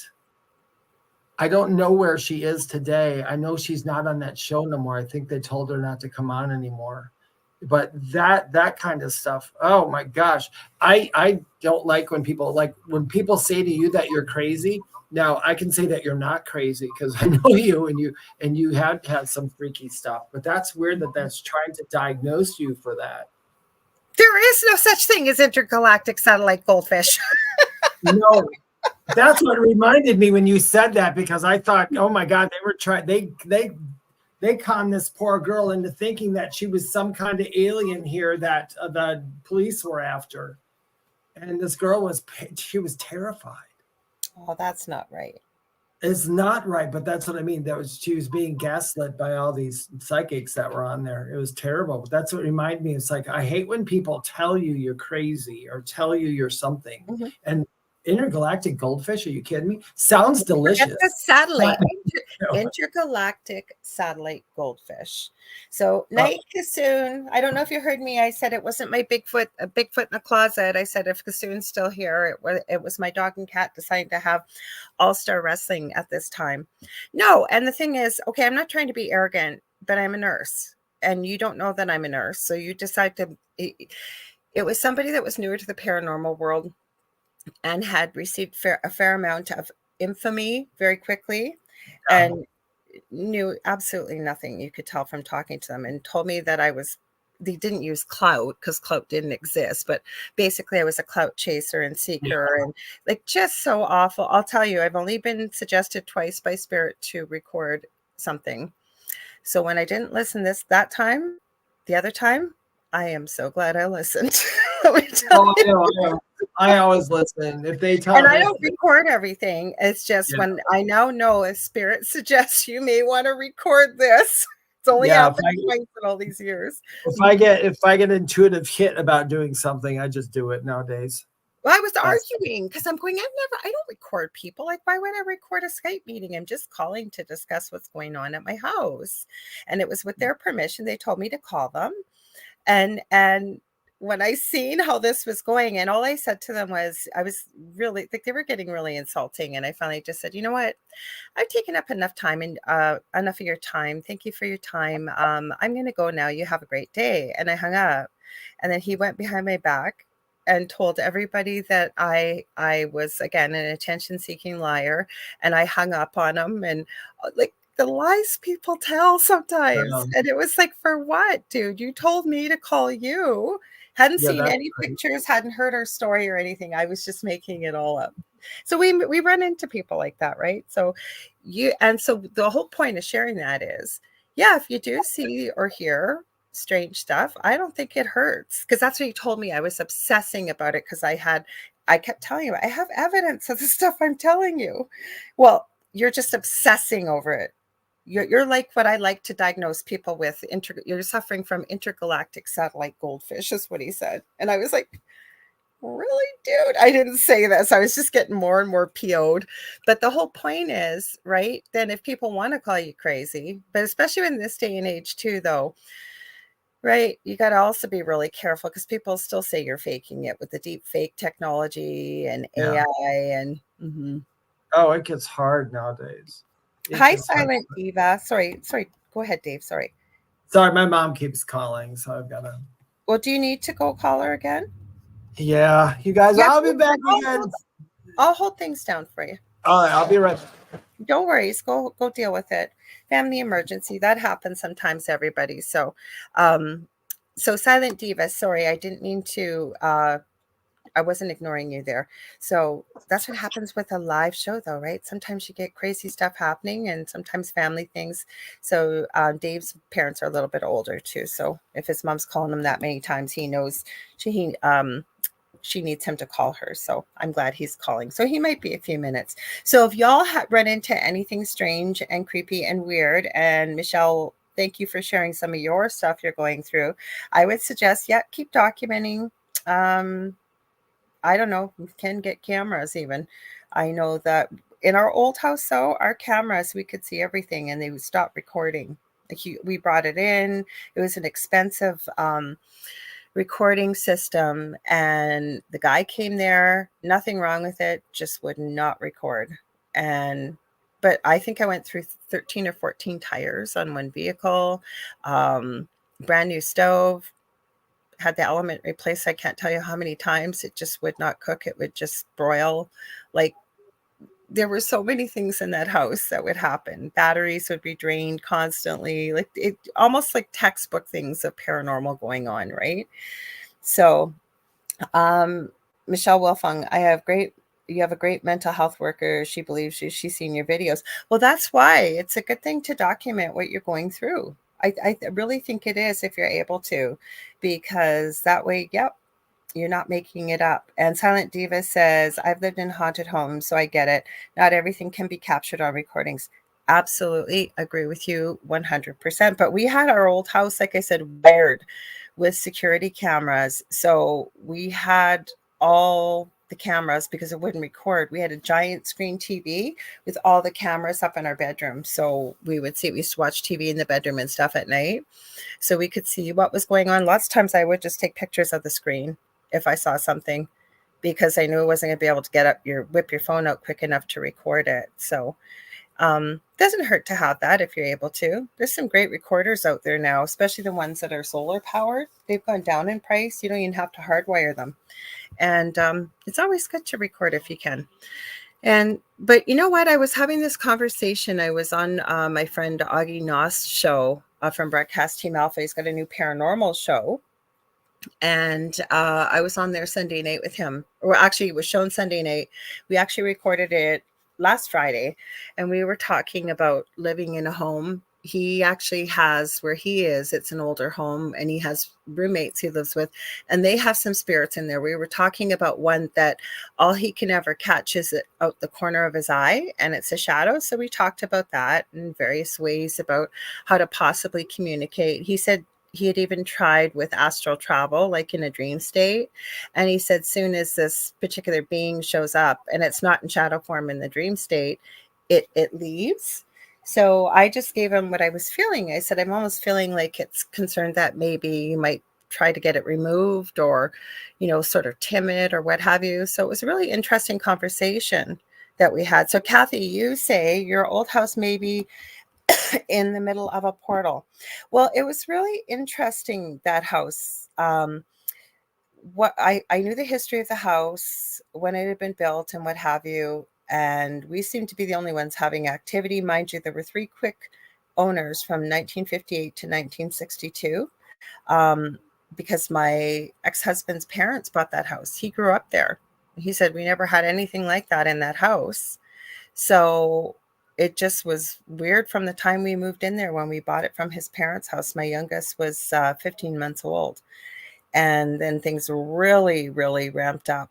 I don't know where she is today. I know she's not on that show no more. I think they told her not to come on anymore. But that kind of stuff, oh my gosh. I don't like when people say to you that you're crazy. Now I can say that you're not crazy because I know you and you have had some freaky stuff. But that's weird that's trying to diagnose you for that. There is no such thing as intergalactic satellite goldfish. No, that's what reminded me when you said that, because I thought, oh my God, they were trying. They conned this poor girl into thinking that she was some kind of alien here that the police were after. And this girl she was terrified. Oh, that's not right. It's not right, but that's what I mean. She was being gaslit by all these psychics that were on there. It was terrible. But that's what reminded me. It's like, I hate when people tell you you're crazy or tell you you're something. Mm-hmm. And intergalactic goldfish, are you kidding me? Sounds delicious. That's a satellite. Intergalactic satellite goldfish. So night Kassoon. I don't know if you heard me. I said it wasn't my Bigfoot in the closet. I said if Kassoon's still here, it was my dog and cat deciding to have all-star wrestling at this time. No, and the thing is, okay, I'm not trying to be arrogant, but I'm a nurse. And you don't know that I'm a nurse. So you decide to it was somebody that was newer to the paranormal world and had received a fair amount of infamy very quickly and knew absolutely nothing, you could tell from talking to them, and told me that they didn't use clout because clout didn't exist, but basically I was a clout chaser and seeker and like just so awful. I'll tell you, I've only been suggested twice by spirit to record something. So when I didn't listen that time, the other time, I am so glad I listened. I always listen. If they tell and me, I don't record everything. It's just when I now know if spirit suggests you may want to record this. It's only happened twice in all these years. If I get intuitive hit about doing something, I just do it nowadays. Well, I was arguing because I'm going, I don't record people. Like, why would I record a Skype meeting? I'm just calling to discuss what's going on at my house. And it was with their permission. They told me to call them. And when I seen how this was going, and all I said to them was, I was really like, they were getting really insulting. And I finally just said, you know what? I've taken up enough time and enough of your time. Thank you for your time. I'm going to go now. You have a great day. And I hung up. And then he went behind my back and told everybody that I was, again, an attention-seeking liar. And I hung up on him. And like, the lies people tell sometimes. And it was like, for what, dude? You told me to call you. Hadn't seen any pictures, hadn't heard our story or anything. I was just making it all up. So we run into people like that, right? So so the whole point of sharing that is, if you do see or hear strange stuff, I don't think it hurts, because that's what he told me. I was obsessing about it because I kept telling him, I have evidence of the stuff I'm telling you. Well, you're just obsessing over it. You're like what I like to diagnose people with. You're suffering from intergalactic satellite goldfish, is what he said. And I was like, really, dude? I didn't say this. I was just getting more and more PO'd. But the whole point is, right, then if people want to call you crazy, but especially in this day and age too, though, right, you got to also be really careful, because people still say you're faking it with the deep fake technology and AI. And oh, it gets hard nowadays. Hi, Silent Diva. Sorry. Go ahead, Dave. Sorry, my mom keeps calling, so I've got to. Well, do you need to go call her again? Yeah, you guys. I'll be back again. I'll hold things down for you. All right, I'll be right back. Don't worry. Go deal with it. Family emergency. That happens sometimes, everybody. So, so Silent Diva. Sorry, I didn't mean to. I wasn't ignoring you there. So that's what happens with a live show, though, right? Sometimes you get crazy stuff happening, and sometimes family things. So Dave's parents are a little bit older too. So if his mom's calling him that many times, he knows she needs him to call her. So I'm glad he's calling. So he might be a few minutes. So if y'all run into anything strange and creepy and weird, and Michelle, thank you for sharing some of your stuff you're going through, I would suggest, keep documenting. I don't know, we can get cameras even. I know that in our old house, though, our cameras, we could see everything and they would stop recording. Like we brought it in. It was an expensive recording system, and the guy came there, nothing wrong with it, just would not record. But I think I went through 13 or 14 tires on one vehicle, brand new stove, had the element replaced. I can't tell you how many times. It just would not cook. It would just broil. Like, there were so many things in that house that would happen. Batteries would be drained constantly. Like, it almost like textbook things of paranormal going on, right? So, Michelle Wilfong, you have a great mental health worker. She believes you. She's seen your videos. Well, that's why it's a good thing to document what you're going through. I really think it is, if you're able to, because that way, you're not making it up. And Silent Diva says, I've lived in haunted homes, so I get it. Not everything can be captured on recordings. Absolutely agree with you 100%. But we had our old house, like I said, wired with security cameras. So we had all the cameras because it wouldn't record. We had a giant screen TV with all the cameras up in our bedroom. So we used to watch TV in the bedroom and stuff at night. So we could see what was going on. Lots of times I would just take pictures of the screen if I saw something, because I knew I wasn't going to be able to whip your phone out quick enough to record it. So doesn't hurt to have that if you're able to. There's some great recorders out there now, especially the ones that are solar powered. They've gone down in price. You don't even have to hardwire them. And it's always good to record if you can. But you know what? I was having this conversation. I was on my friend Augie Nost's show from Broadcast Team Alpha. He's got a new paranormal show. And I was on there Sunday night with him. Or actually, it was shown Sunday night. We actually recorded it last Friday. And we were talking about living in a home. He actually has, where he is, it's an older home, and he has roommates he lives with, and they have some spirits in there. We were talking about one that all he can ever catch is out the corner of his eye, and it's a shadow. So we talked about that in various ways about how to possibly communicate. He said he had even tried with astral travel, like in a dream state. And he said, soon as this particular being shows up and it's not in shadow form in the dream state, it leaves. So I just gave him what I was feeling. I said, I'm almost feeling like it's concerned that maybe you might try to get it removed, or, sort of timid or what have you. So it was a really interesting conversation that we had. So Kathy, you say your old house may be in the middle of a portal. Well, it was really interesting, that house. What I knew the history of the house, when it had been built and what have you. And we seemed to be the only ones having activity. Mind you, there were 3 quick owners from 1958 to 1962, because my ex-husband's parents bought that house. He grew up there. He said, we never had anything like that in that house. So it just was weird from the time we moved in there when we bought it from his parents' house. My youngest was 15 months old. And then things really, really ramped up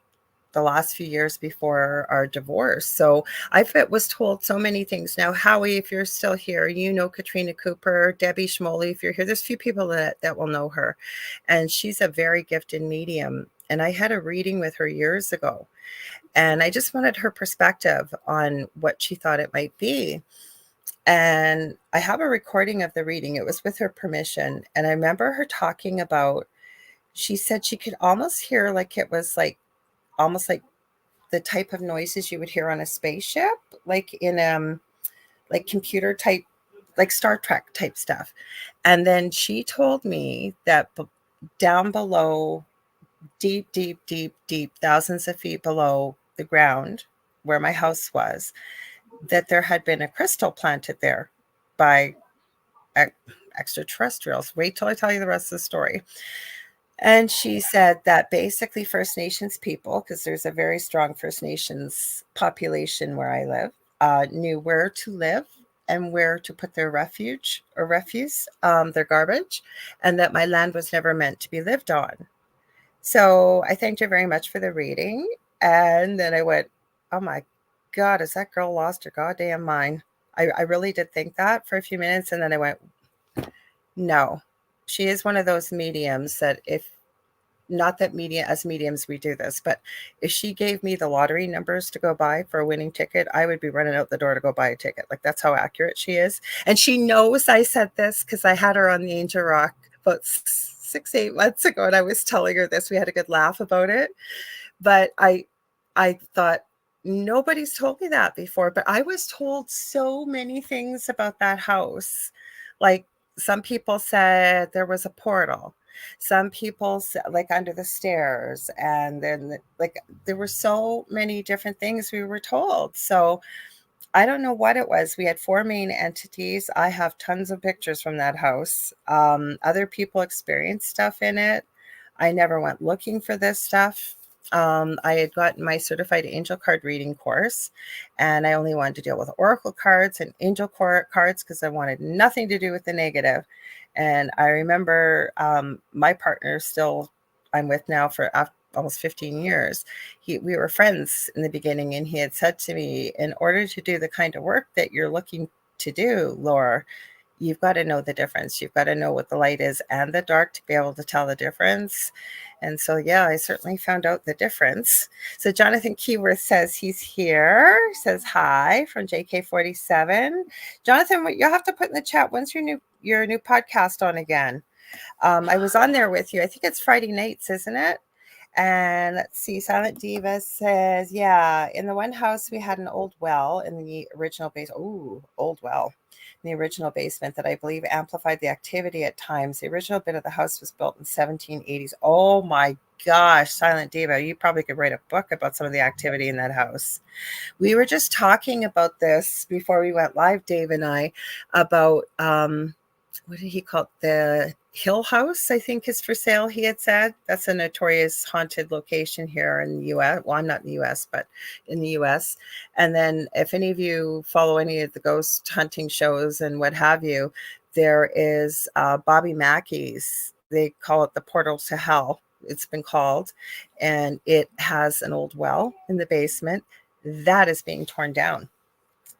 the last few years before our divorce. So I was told so many things. Now, Howie, if you're still here, Katrina Cooper, Debbie Schmoley, if you're here, there's a few people that will know her. And she's a very gifted medium. And I had a reading with her years ago. And I just wanted her perspective on what she thought it might be. And I have a recording of the reading. It was with her permission. And I remember her talking about, she said she could almost hear like it was like, almost like the type of noises you would hear on a spaceship, like in like computer type, like Star Trek type stuff. And then she told me that down below, deep, thousands of feet below the ground where my house was, that there had been a crystal planted there by extraterrestrials. Wait till I tell you the rest of the story. And she said that basically First Nations people, because there's a very strong First Nations population where I live, knew where to live and where to put their refuse, their garbage, and that my land was never meant to be lived on. So I thanked her very much for the reading. And then I went, oh my God, has that girl lost her goddamn mind? I really did think that for a few minutes. And then I went, no, she is one of those mediums that if not that as mediums we do this, but if she gave me the lottery numbers to go buy for a winning ticket, I would be running out the door to go buy a ticket. Like, that's how accurate she is. And she knows I said this because I had her on the Angel Rock about 6-8 months ago, and I was telling her this. We had a good laugh about it. But I thought, nobody's told me that before, but I was told so many things about that house. Like, some people said there was a portal. Some people said, like, under the stairs. And then, like, there were so many different things we were told. So I don't know what it was. We had 4 main entities. I have tons of pictures from that house. Other people experienced stuff in it. I never went looking for this stuff. I had gotten my certified angel card reading course, and I only wanted to deal with oracle cards and angel cards because I wanted nothing to do with the negative. And I remember my partner, still I'm with now for almost 15 years. We were friends in the beginning, and he had said to me, in order to do the kind of work that you're looking to do, Laura, you've got to know the difference. You've got to know what the light is and the dark to be able to tell the difference. And so, yeah, I certainly found out the difference. So Jonathan Keyworth says he's here, says hi from JK47. Jonathan, what you'll have to put in the chat, when's your new podcast on again? I was on there with you. I think it's Friday nights, isn't it? And let's see, Silent Diva says, yeah, in the one house we had an old well in the original base. Ooh, old well in the original basement that I believe amplified the activity at times. The original bit of the house was built in 1780s. Oh my gosh, Silent Diva, you probably could write a book about some of the activity in that house. We were just talking about this before we went live, Dave and I, about what did he call it? The Hill House, I think, is for sale, he had said. That's a notorious haunted location here in the U.S. Well, I'm not in the U.S., but in the U.S. And then if any of you follow any of the ghost hunting shows and what have you, there is Bobby Mackey's. They call it the Portal to Hell. It's been called. And it has an old well in the basement. That is being torn down.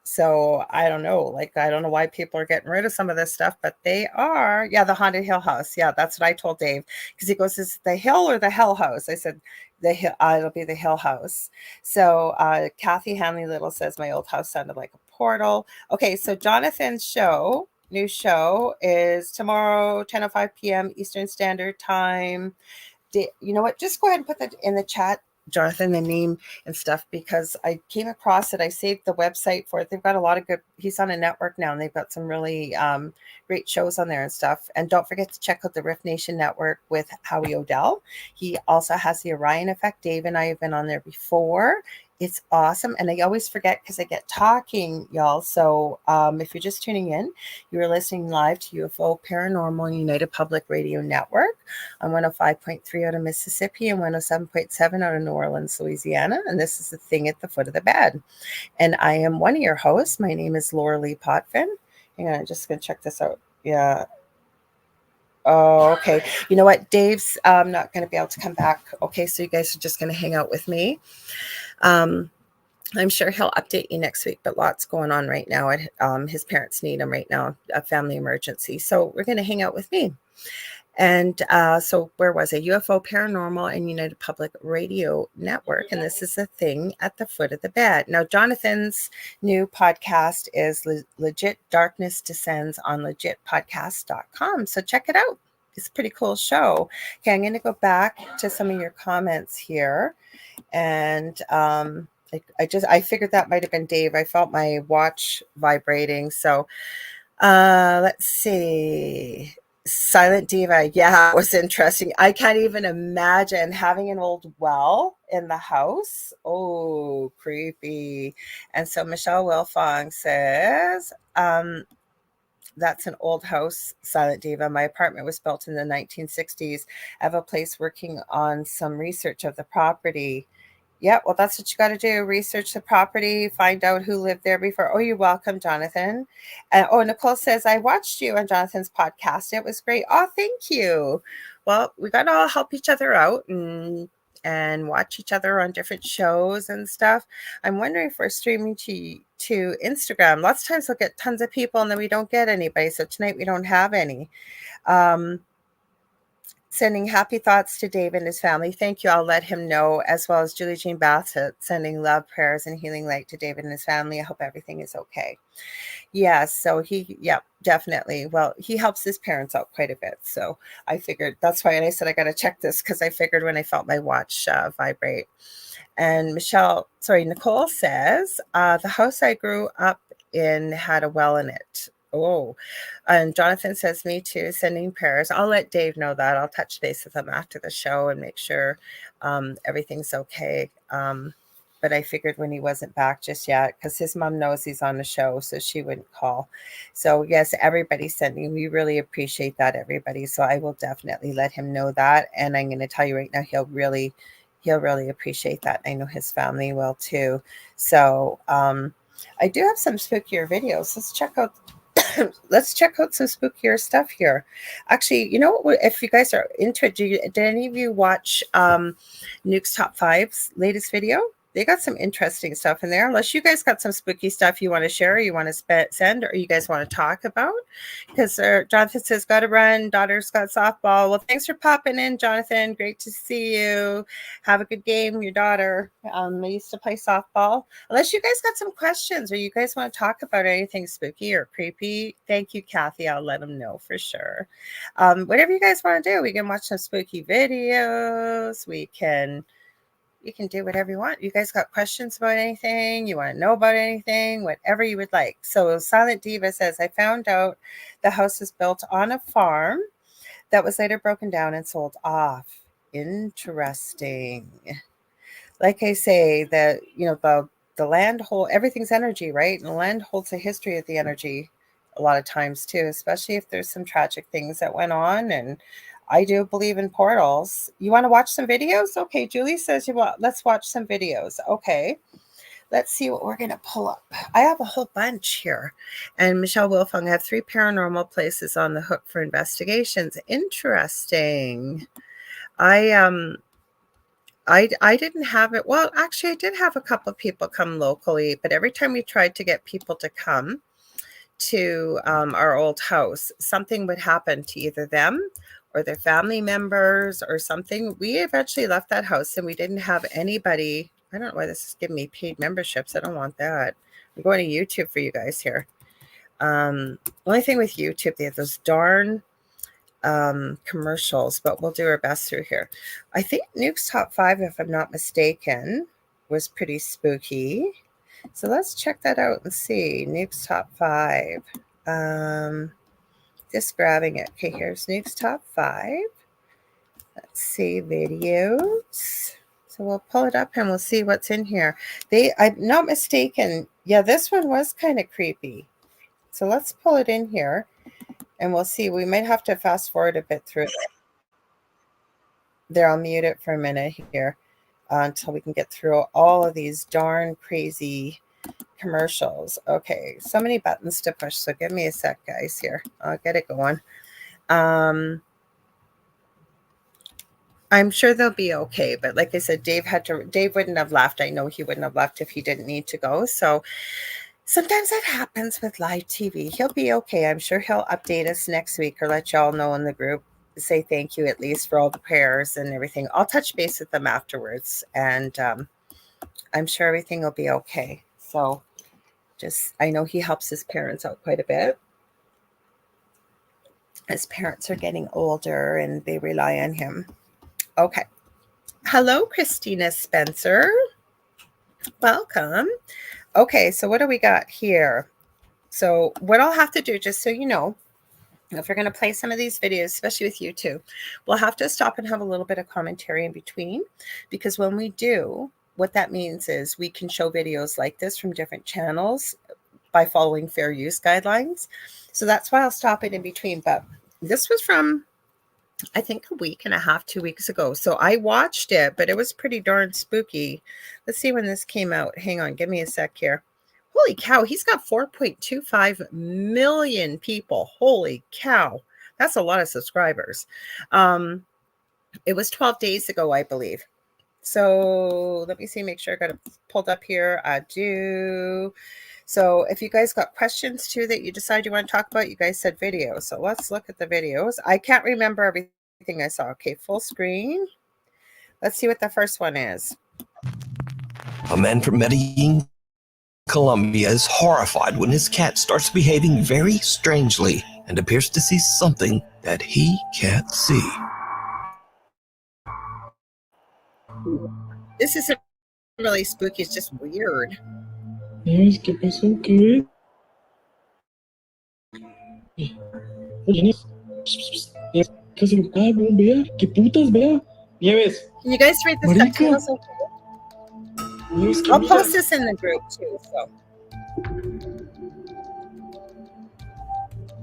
So I don't know, like, I don't know why people are getting rid of some of this stuff, but they are. Yeah, the Haunted Hill House. Yeah, that's what I told Dave, because he goes, is the Hill or the Hell House? I said, the Hill. It'll be the Hill House. So Kathy Hanley Little says my old house sounded like a portal. Okay, so Jonathan's new show is tomorrow, 10:05 p.m. Eastern Standard Time. You know what? Just go ahead and put that in the chat, Jonathan, the name and stuff, because I came across it. I saved the website for it. They've got a lot of good, he's on a network now, and they've got some really great shows on there and stuff. And don't forget to check out the Riff Nation Network with Howie O'Dell. He also has the Orion Effect. Dave and I have been on there before. It's awesome. And I always forget because I get talking, y'all. So if you're just tuning in, you're listening live to UFO Paranormal United Public Radio Network on 105.3 out of Mississippi and 107.7 out of New Orleans, Louisiana. And this is The Thing at the Foot of the Bed. And I am one of your hosts. My name is Lorilei Potvin. Hang on, I'm just going to check this out. Yeah. Oh, okay. You know what? Dave's not going to be able to come back. Okay, so you guys are just going to hang out with me. I'm sure he'll update you next week, but lots going on right now. His parents need him right now, a family emergency. So we're going to hang out with me. And so where was it? UFO Paranormal and United Public Radio Network. And this is The Thing at the Foot of the Bed. Now, Jonathan's new podcast is Legit Darkness Descends on legitpodcast.com. So check it out. It's a pretty cool show. Okay, I'm going to go back to some of your comments here. And I figured that might have been Dave. I felt my watch vibrating. So let's see. Silent Diva. Yeah, it was interesting. I can't even imagine having an old well in the house. Oh, creepy. And so Michelle Wilfong says, that's an old house, Silent Diva. My apartment was built in the 1960s. I have a place working on some research of the property Yeah, well, that's what you got to do. Research the property, find out who lived there before. Oh, you're welcome, Jonathan. Nicole says, I watched you on Jonathan's podcast. It was great. Oh, thank you. Well, we got to all help each other out and watch each other on different shows and stuff. I'm wondering if we're streaming to Instagram. Lots of times we'll get tons of people and then we don't get anybody. So tonight we don't have any. Sending happy thoughts to Dave and his family. Thank you. I'll let him know, as well as Julie Jean Bassett, sending love, prayers, and healing light to David and his family. I hope everything is okay. Yes, so definitely. Well, he helps his parents out quite a bit. So I figured that's why I said I got to check this, because I figured when I felt my watch vibrate. And Nicole says, the house I grew up in had a well in it. Oh, and Jonathan says, me too, sending prayers. I'll let Dave know that. I'll touch base with him after the show and make sure everything's okay. But I figured when he wasn't back just yet, because his mom knows he's on the show, so she wouldn't call. So yes, everybody's sending. We really appreciate that, everybody. So I will definitely let him know that. And I'm going to tell you right now, he'll really appreciate that. I know his family will too. So I do have some spookier videos. Let's check out some spookier stuff here. Actually, you know, if you guys are into it, did any of you watch Nuke's Top 5's latest video? They got some interesting stuff in there. Unless you guys got some spooky stuff you want to share, or you want to send, or you guys want to talk about. Because Jonathan says, got to run. Daughter's got softball. Well, thanks for popping in, Jonathan. Great to see you. Have a good game, your daughter. I used to play softball. Unless you guys got some questions, or you guys want to talk about anything spooky or creepy, thank you, Kathy. I'll let them know for sure. Whatever you guys want to do, we can watch some spooky videos. You can do whatever you want. You guys got questions about anything? You want to know about anything? Whatever you would like. So Silent Diva says, I found out the house was built on a farm that was later broken down and sold off. Interesting. Like I say, the land hold, everything's energy, right? And the land holds a history of the energy a lot of times too, especially if there's some tragic things that went on. And I do believe in portals. You want to watch some videos? Okay, Julie says let's watch some videos. Okay, let's see what we're going to pull up. I have a whole bunch here. And Michelle Wilfung, I have 3 paranormal places on the hook for investigations. Interesting. I didn't have it. Well, actually, I did have a couple of people come locally, but every time we tried to get people to come to our old house, something would happen to either them or their family members or something. We eventually left that house and we didn't have anybody. I don't know why this is giving me paid memberships. I don't want that. I'm going to YouTube for you guys here. Only thing with YouTube, they have those darn commercials, but we'll do our best through here. I think Nuke's Top 5, if I'm not mistaken, was pretty spooky. So let's check that out and see. Nuke's Top 5. Just grabbing it. Okay, here's Nuke's Top 5. Let's see, videos. So we'll pull it up and we'll see what's in here. I'm not mistaken. Yeah, this one was kind of creepy. So let's pull it in here and we'll see. We might have to fast forward a bit through it. There, I'll mute it for a minute here until we can get through all of these darn crazy commercials. Okay, so many buttons to push, so give me a sec, guys. Here, I'll get it going. I'm sure they'll be okay, but like I said, Dave wouldn't have left. I know he wouldn't have left if he didn't need to go. So sometimes that happens with live TV. He'll be okay. I'm sure he'll update us next week or let y'all know in the group. Say thank you at least for all the prayers and everything. I'll touch base with them afterwards, and I'm sure everything will be okay. So I know he helps his parents out quite a bit. His parents are getting older and they rely on him. Okay. Hello, Christina Spencer. Welcome. Okay, so what do we got here? So what I'll have to do, just so you know, if we're going to play some of these videos, especially with YouTube, we'll have to stop and have a little bit of commentary in between, because when we do, what that means is we can show videos like this from different channels by following fair use guidelines. So that's why I'll stop it in between. But this was from I think a week and a half, 2 weeks ago. So I watched it, but it was pretty darn spooky. Let's see when this came out. Hang on, give me a sec here. Holy cow, he's got 4.25 million people. Holy cow. That's a lot of subscribers. It was 12 days ago, I believe. So let me see, make sure I got it pulled up here. I do. So if you guys got questions too that you decide you want to talk about, you guys said videos. So let's look at the videos. I can't remember everything I saw. Okay, full screen. Let's see what the first one is. A man from Medellin, Colombia is horrified when his cat starts behaving very strangely and appears to see something that he can't see. This isn't really spooky, it's just weird. Nieves, ¿qué pasó? ¿Qué es? Oye, Nieves. Nieves, ¿qué hace? Ah, vea. ¿Qué putas, vea? Nieves. Can you guys read the Marica. subtitles? Okay? Nieves, ¿qué I'll mira? post this in the group too. So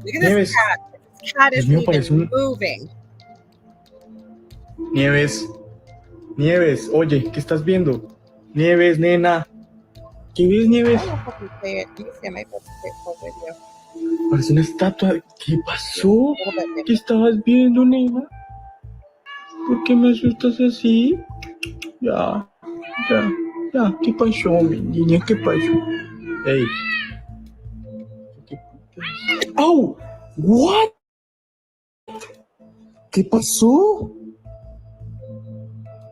look at this Nieves. cat. This cat Dios isn't mío, parece even un- moving. Nieves. Nieves, oye, ¿qué estás viendo? Nieves, nena. ¿Qué ves, I Nieves? don't know if I can play it. Let me see, I might be able to play it full video. Parece una estatua. ¿Qué pasó? A little bit bigger. ¿Qué estabas viendo, nena? ¿Por qué me asustas así? Ya, ya. ¿Qué pasó, mi niña? ¿Qué pasó? Ey. ¿Qué putas? ¡Oh! What? ¿Qué pasó?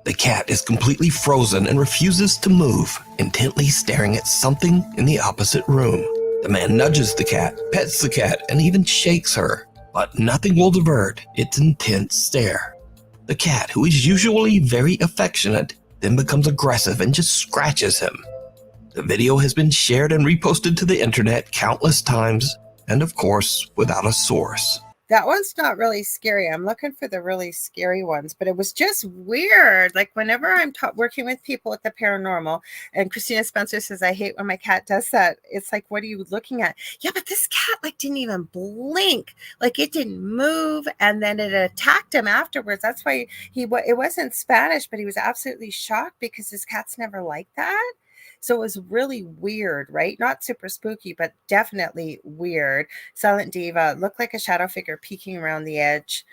The cat is completely frozen and refuses to move, intently staring at something in the opposite room. The man nudges the cat, pets the cat, and even shakes her, but nothing will divert its intense stare. The cat, who is usually very affectionate, then becomes aggressive and just scratches him. The video has been shared and reposted to the internet countless times, and of course, without a source. That one's not really scary. I'm looking for the really scary ones, but it was just weird. Like whenever I'm working with people with the paranormal, and Christina Spencer says, I hate when my cat does that. It's like, what are you looking at? Yeah, but this cat like didn't even blink. Like it didn't move. And then it attacked him afterwards. That's why it wasn't Spanish, but he was absolutely shocked because his cat's never like that. So it was really weird, right? Not super spooky, but definitely weird. Silent Diva looked like a shadow figure peeking around the edge.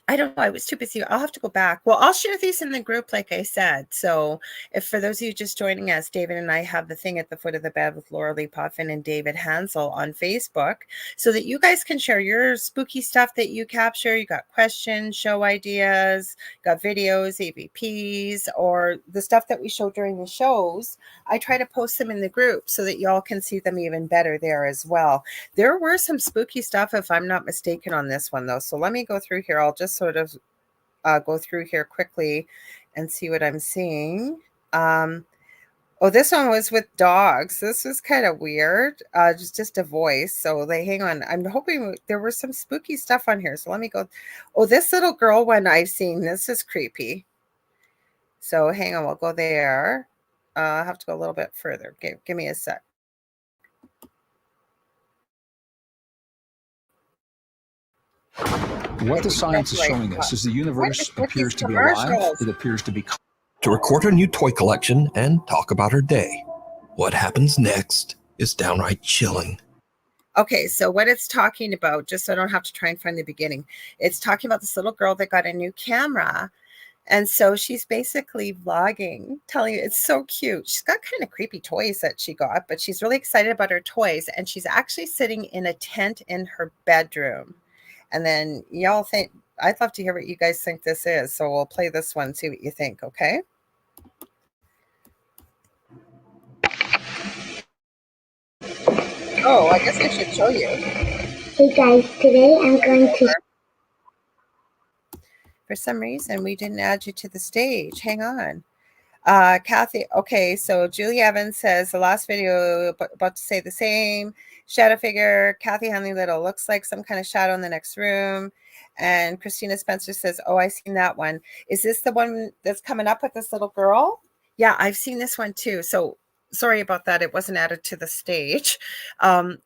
I don't know. I was too busy. I'll have to go back. Well, I'll share these in the group, like I said. So if for those of you just joining us, David and I have the thing at the foot of the bed with Lorilei Potvin and David Hanzel on Facebook so that you guys can share your spooky stuff that you capture. You got questions, show ideas, got videos, AVPs, or the stuff that we show during the shows. I try to post them in the group so that y'all can see them even better there as well. There were some spooky stuff, if I'm not mistaken, on this one, though. So let me go through here. I'll just sort of go through here quickly and see what I'm seeing. Oh, this one was with dogs. This was kind of weird. Just a voice. So hang on. I'm hoping there was some spooky stuff on here. So let me go. Oh, this little girl one I've seen. This is creepy. So hang on. We'll go there. I'll have to go a little bit further. Give me a sec. What the science is showing us is the universe appears to be alive. It appears to be... To record her new toy collection and talk about her day. What happens next is downright chilling. Okay, so what it's talking about, just so I don't have to try and find the beginning, it's talking about this little girl that got a new camera. And so she's basically vlogging, telling you it's so cute. She's got kind of creepy toys that she got, but she's really excited about her toys. And she's actually sitting in a tent in her bedroom. And then y'all think, I'd love to hear what you guys think this is. So we'll play this one, see what you think, okay? Oh, I guess I should show you. Hey guys, today I'm going to... For some reason, we didn't add you to the stage. Hang on. Kathy, okay, so Julie Evans says the last video about to say the same. Shadow figure, Kathy Hanley Little looks like some kind of shadow in the next room. And Christina Spencer says, oh, I seen that one. Is this the one that's coming up with this little girl? Yeah, I've seen this one too. So sorry about that. It wasn't added to the stage.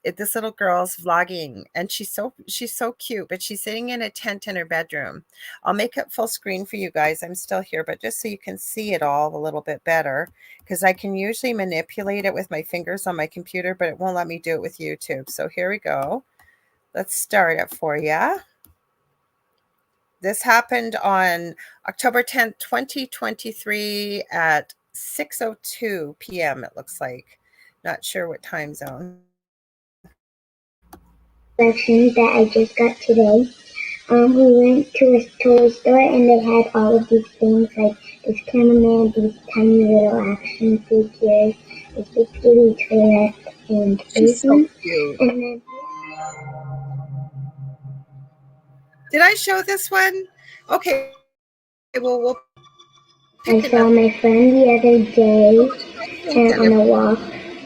This little girl's vlogging, and she's so cute, but she's sitting in a tent in her bedroom. I'll make it full screen for you guys. I'm still here, but just so you can see it all a little bit better, because I can usually manipulate it with my fingers on my computer, but it won't let me do it with YouTube. So here we go. Let's start it for you. This happened on October 10th, 2023 at 6:02 p.m. it looks like. Not sure what time zone. That I just got today. We went to a toy store and they had all of these things like this cameraman, these tiny little action figures, this big kitty toilet, and She's so cute. And then did I show this one? Okay. Well, we'll I saw my friend the other day on a walk.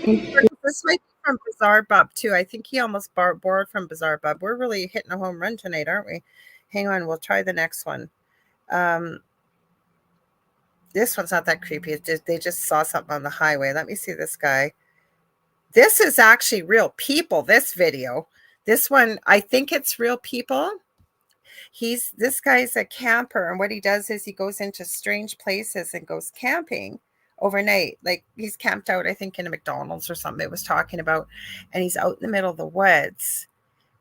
And this might be from Bizarre Bub too. I think he almost borrowed from Bizarre Bub. We're really hitting a home run tonight, aren't we? Hang on, we'll try the next one. This one's not that creepy. They just saw something on the highway. Let me see this guy. This is actually real people, this video. This one, I think it's real people. This guy's a camper, and what he does is he goes into strange places and goes camping overnight. Like he's camped out, I think, in a McDonald's or something it was talking about, and he's out in the middle of the woods.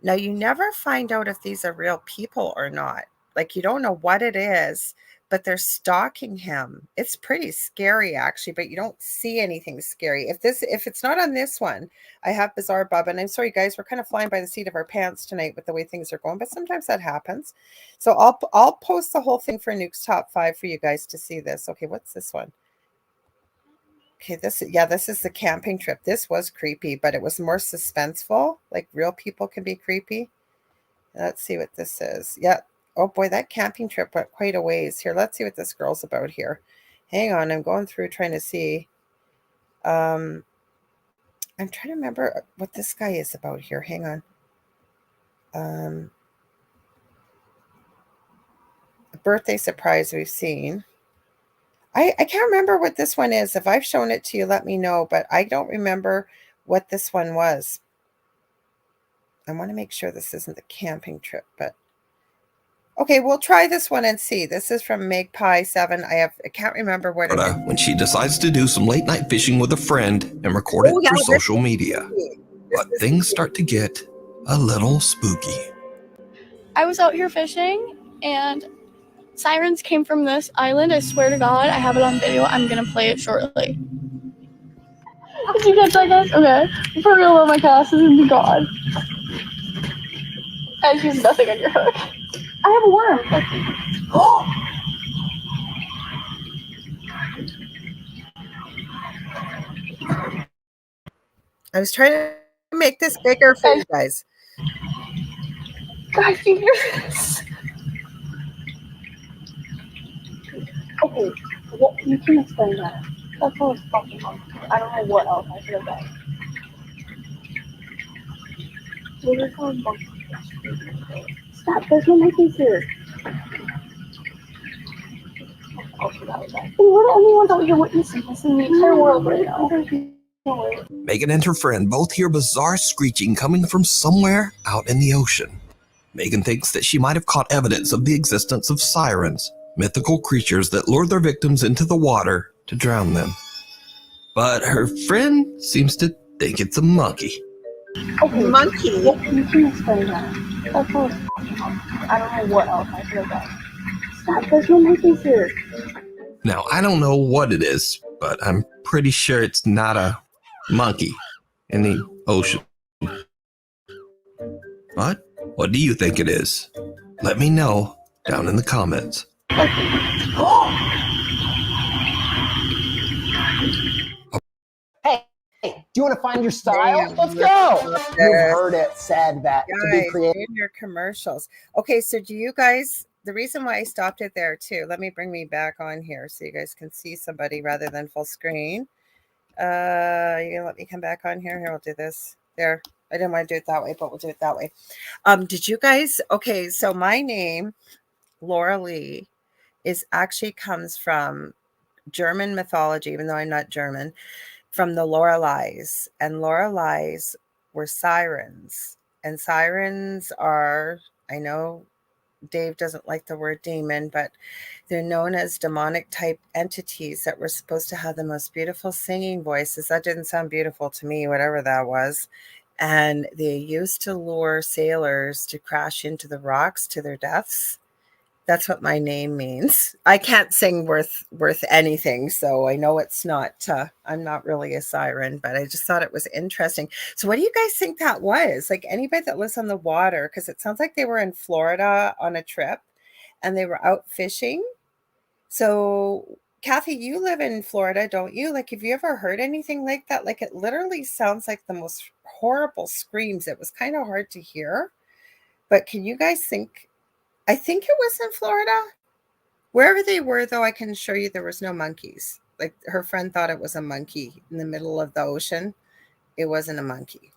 Now, you never find out if these are real people or not. Like, you don't know what it is, but they're stalking him. It's pretty scary, actually, but you don't see anything scary. If it's not on this one, I have Bizarre Bub, and I'm sorry, guys, we're kind of flying by the seat of our pants tonight with the way things are going, but sometimes that happens. So I'll post the whole thing for Nuke's Top 5 for you guys to see this. Okay, what's this one? Okay, this is the camping trip. This was creepy, but it was more suspenseful. Like real people can be creepy. Let's see what this is. Yeah. Oh boy, that camping trip went quite a ways. Here, let's see what this girl's about here. Hang on, I'm going through trying to see. I'm trying to remember what this guy is about here. Hang on. A birthday surprise we've seen. I can't remember what this one is. If I've shown it to you, let me know, but I don't remember what this one was. I want to make sure this isn't the camping trip, but okay, we'll try this one and see. This is from Magpie7. I can't remember what it is. When she decides to do some late night fishing with a friend and record it for social media. But things start to get a little spooky. I was out here fishing and sirens came from this island. I swear to God, I have it on video. I'm going to play it shortly. Did you catch that, guys? Okay. For real, my cast is in God. And use nothing on your hook. I have a worm. Oh! I was trying to make this bigger for you guys. Guys, you hear this? Okay, well, you can explain that. That's all it's fucking on. I don't know what else I should have done. Stop, there's no monkeys here. Okay, that was that. We're the only ones out here witnessing this in the entire world right now. Megan and her friend both hear bizarre screeching coming from somewhere out in the ocean. Megan thinks that she might have caught evidence of the existence of sirens, mythical creatures that lure their victims into the water to drown them. But her friend seems to think it's a monkey. Okay, monkey? Well, you can explain that. That's all it's fucking on. I don't know what else I should have done. Stop, there's no monkeys here. Now, I don't know what it is, but I'm pretty sure it's not a monkey in the ocean. What? What do you think it is? Let me know down in the comments. Hey, do you want to find your style? Let's go. You've heard it said that to be creative. In your commercials. Okay, so do you guys, the reason why I stopped it there too, let me bring me back on here so you guys can see somebody rather than full screen. You gonna let me come back on here? Here, we'll do this. There. I didn't want to do it that way, but we'll do it that way. Did you guys, okay, so my name, Lorilei, is actually comes from German mythology, even though I'm not German. from the Lorelei's, and Lorelei's were sirens. And sirens are, I know Dave doesn't like the word demon, but they're known as demonic type entities that were supposed to have the most beautiful singing voices. That didn't sound beautiful to me, whatever that was. And they used to lure sailors to crash into the rocks to their deaths. That's what my name means. I can't sing worth anything, so I know it's not. I'm not really a siren, but I just thought it was interesting. So, what do you guys think that was? Like anybody that lives on the water, because it sounds like they were in Florida on a trip, and they were out fishing. So, Kathy, you live in Florida, don't you? Like, have you ever heard anything like that? Like, it literally sounds like the most horrible screams. It was kind of hard to hear, but can you guys think? I think it was in Florida. Wherever they were, though, I can assure you there was no monkeys. Like her friend thought it was a monkey in the middle of the ocean. It wasn't a monkey.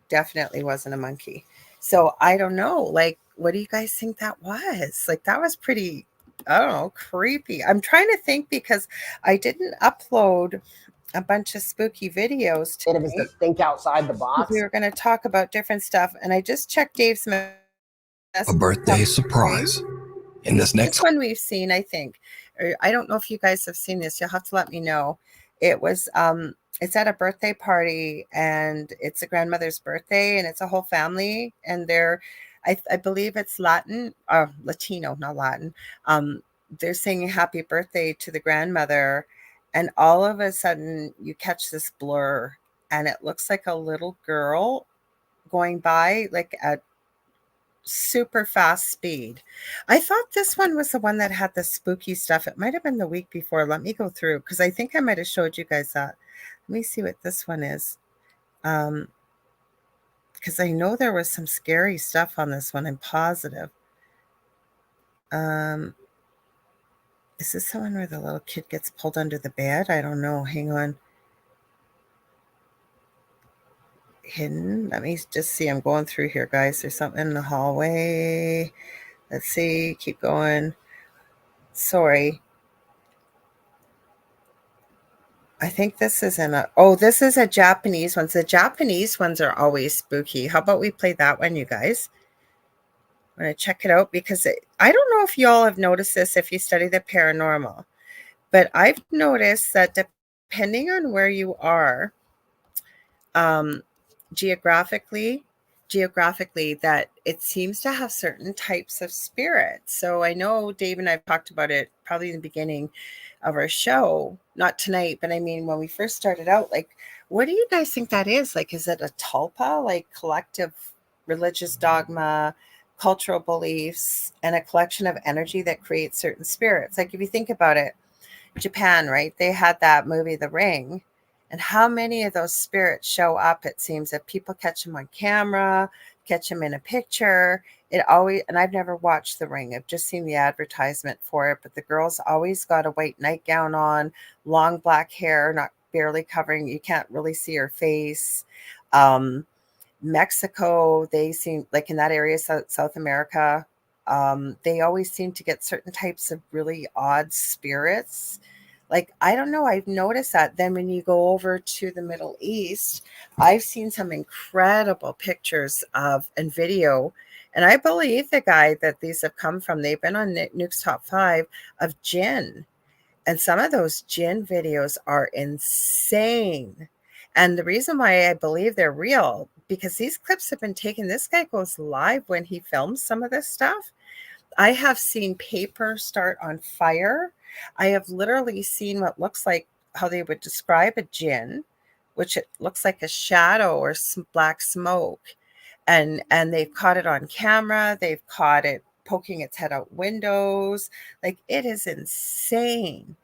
Definitely wasn't a monkey. So I don't know. Like, what do you guys think that was? Like, that was pretty, I don't know, creepy. I'm trying to think because I didn't upload a bunch of spooky videos today. It was to think outside the box. We were going to talk about different stuff. And I just checked Dave's message. A birthday surprise. In this next one we've seen, I think, or I don't know if you guys have seen this. You'll have to let me know. It was it's at a birthday party, and it's a grandmother's birthday, and it's a whole family, and I believe it's Latino, not Latin. They're singing happy birthday to the grandmother, and all of a sudden you catch this blur, and it looks like a little girl going by like at super fast speed. I thought this one was the one that had the spooky stuff. It might have been the week before. Let me go through because I think I might have showed you guys that. Let me see what this one is. Because I know there was some scary stuff on this one. I'm positive. Is this the one where the little kid gets pulled under the bed? I don't know. Hang on. Hidden. Let me just see. I'm going through here, guys. There's something in the hallway. Let's see. Keep going. Sorry. I think this is this is a Japanese one. The Japanese ones are always spooky. How about we play that one, you guys? I'm going to check it out because I don't know if y'all have noticed this if you study the paranormal, but I've noticed that depending on where you are, geographically, that it seems to have certain types of spirits. So I know Dave and I've talked about it probably in the beginning of our show, not tonight, but I mean, when we first started out, like, what do you guys think that is? Like, is it a tulpa, like collective religious dogma, cultural beliefs, and a collection of energy that creates certain spirits? Like, if you think about it, Japan, right? They had that movie, The Ring. And how many of those spirits show up? It seems that people catch them on camera, catch them in a picture. It always, and I've never watched The Ring. I've just seen the advertisement for it. But the girl's always got a white nightgown on, long black hair, not barely covering. You can't really see her face. Mexico, they seem like in that area, South America, they always seem to get certain types of really odd spirits. Like, I don't know. I've noticed that. Then when you go over to the Middle East, I've seen some incredible pictures and video. And I believe the guy that these have come from, they've been on Nuke's Top 5 of jinn. And some of those jinn videos are insane. And the reason why I believe they're real, because these clips have been taken. This guy goes live when he films some of this stuff. I have seen paper start on fire. I have literally seen what looks like how they would describe a jinn, which it looks like a shadow or some black smoke. And they've caught it on camera. They've caught it poking its head out windows. Like, it is insane.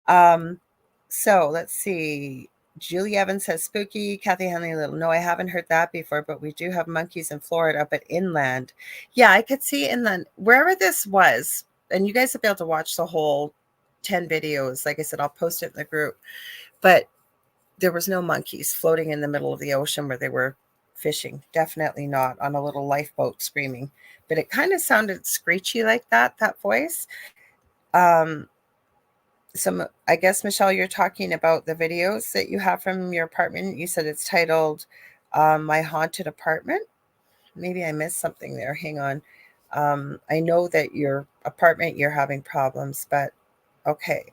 So let's see. Julie Evans says spooky. Kathy Henley Little. No, I haven't heard that before, but we do have monkeys in Florida, but inland. Yeah, I could see inland, wherever this was. And you guys will be able to watch the whole 10 videos. Like I said, I'll post it in the group. But there was no monkeys floating in the middle of the ocean where they were fishing. Definitely not on a little lifeboat screaming. But it kind of sounded screechy like that voice. I guess, Michelle, you're talking about the videos that you have from your apartment. You said it's titled My Haunted Apartment. Maybe I missed something there. Hang on. I know that your apartment, you're having problems, but okay.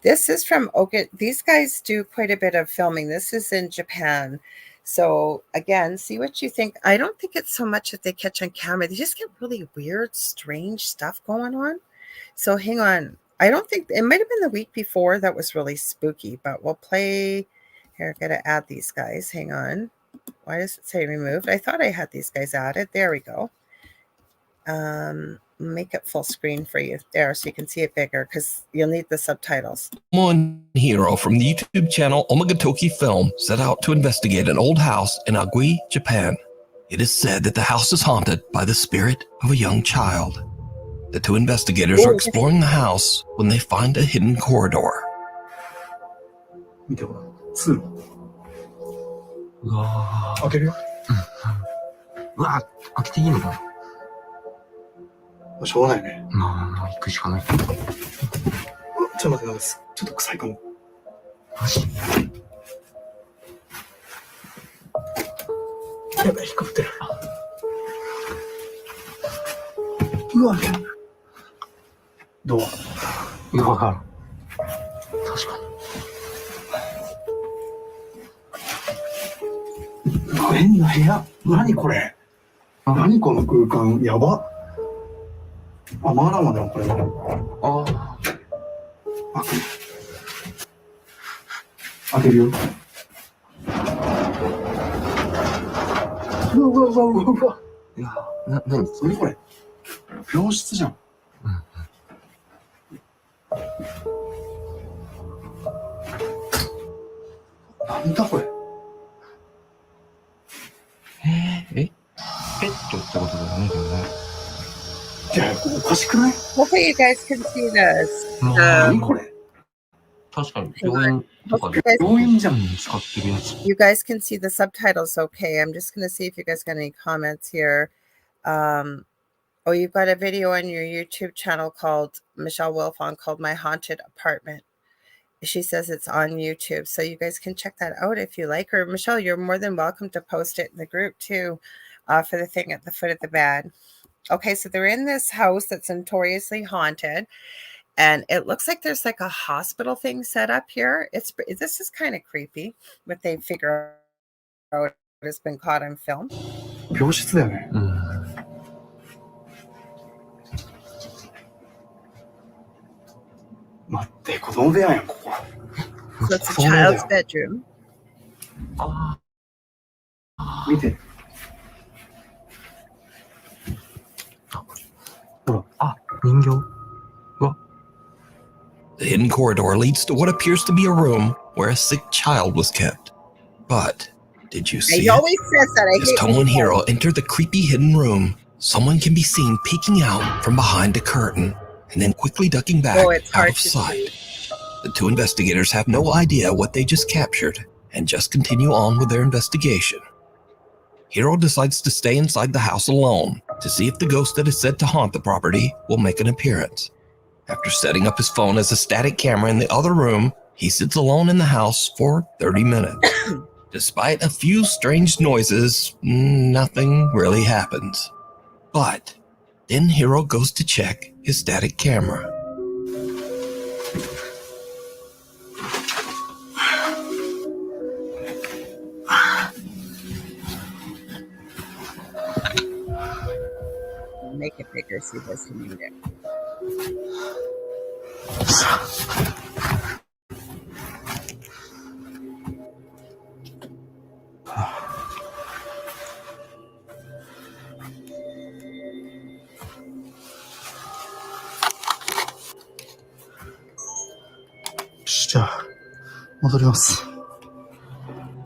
This is from okay. These guys do quite a bit of filming. This is in Japan. So again, see what you think. I don't think it's so much that they catch on camera. They just get really weird, strange stuff going on. So hang on. I don't think it might have been the week before that was really spooky, but we'll play here. I gotta add these guys. Hang on. Why does it say removed? I thought I had these guys added. There we go. Make it full screen for you there so you can see it bigger because you'll need the subtitles. One hero from the YouTube channel Omagatoki Film set out to investigate an old house in Agui, Japan. It is said that the house is haunted by the spirit of a young child. The two investigators are exploring the house when they find a hidden corridor. 見てほら、通路。うわー。開けるよ。うわー、開けていいのかな。しょうがないね。まあ、行くしかない。ちょっと待って、なんです。ちょっと臭いかも。マジやばい、引っかかってる。うわ、どういや、わからん。確かに。変な部屋。何これ。何この空間。やば。あ、マーラーマだよ、これ。ああ。開けるよ。うわうわうわうわ。いや、何何これ。病室じゃん。なんだこれ。ペットってことだよね、これね。いや、おかしくない？ Hopefully you guys can see this. 何これ。確かに病院とかで病院じゃん使ってるやつ。You guys can see the subtitles okay. I'm just going to see if you guys got any comments here. Oh, you've got a video on your YouTube channel called Michelle Wilfon called My Haunted Apartment. She says it's on YouTube. So you guys can check that out if you like. Or Michelle, you're more than welcome to post it in the group too for the thing at the foot of the bed. Okay, so they're in this house that's notoriously haunted. And it looks like there's like a hospital thing set up here. This is kind of creepy, but they figure out it's been caught on film. 病室だよね。待って、子供部屋やん、ここ。So it's a child's bedroom. 見て。ほら、あ、人形。The hidden corridor leads to what appears to be a room where a sick child was kept. But did you see He always says that. As Tomo and Hiro enter the creepy hidden room, someone can be seen peeking out from behind a curtain and then quickly ducking back out of sight. The two investigators have no idea what they just captured and just continue on with their investigation. Hiro decides to stay inside the house alone to see if the ghost that is said to haunt the property will make an appearance. After setting up his phone as a static camera in the other room, he sits alone in the house for 30 minutes. Despite a few strange noises, nothing really happens. But then Hiro goes to check his static camera. Make it bigger so you guys can read it.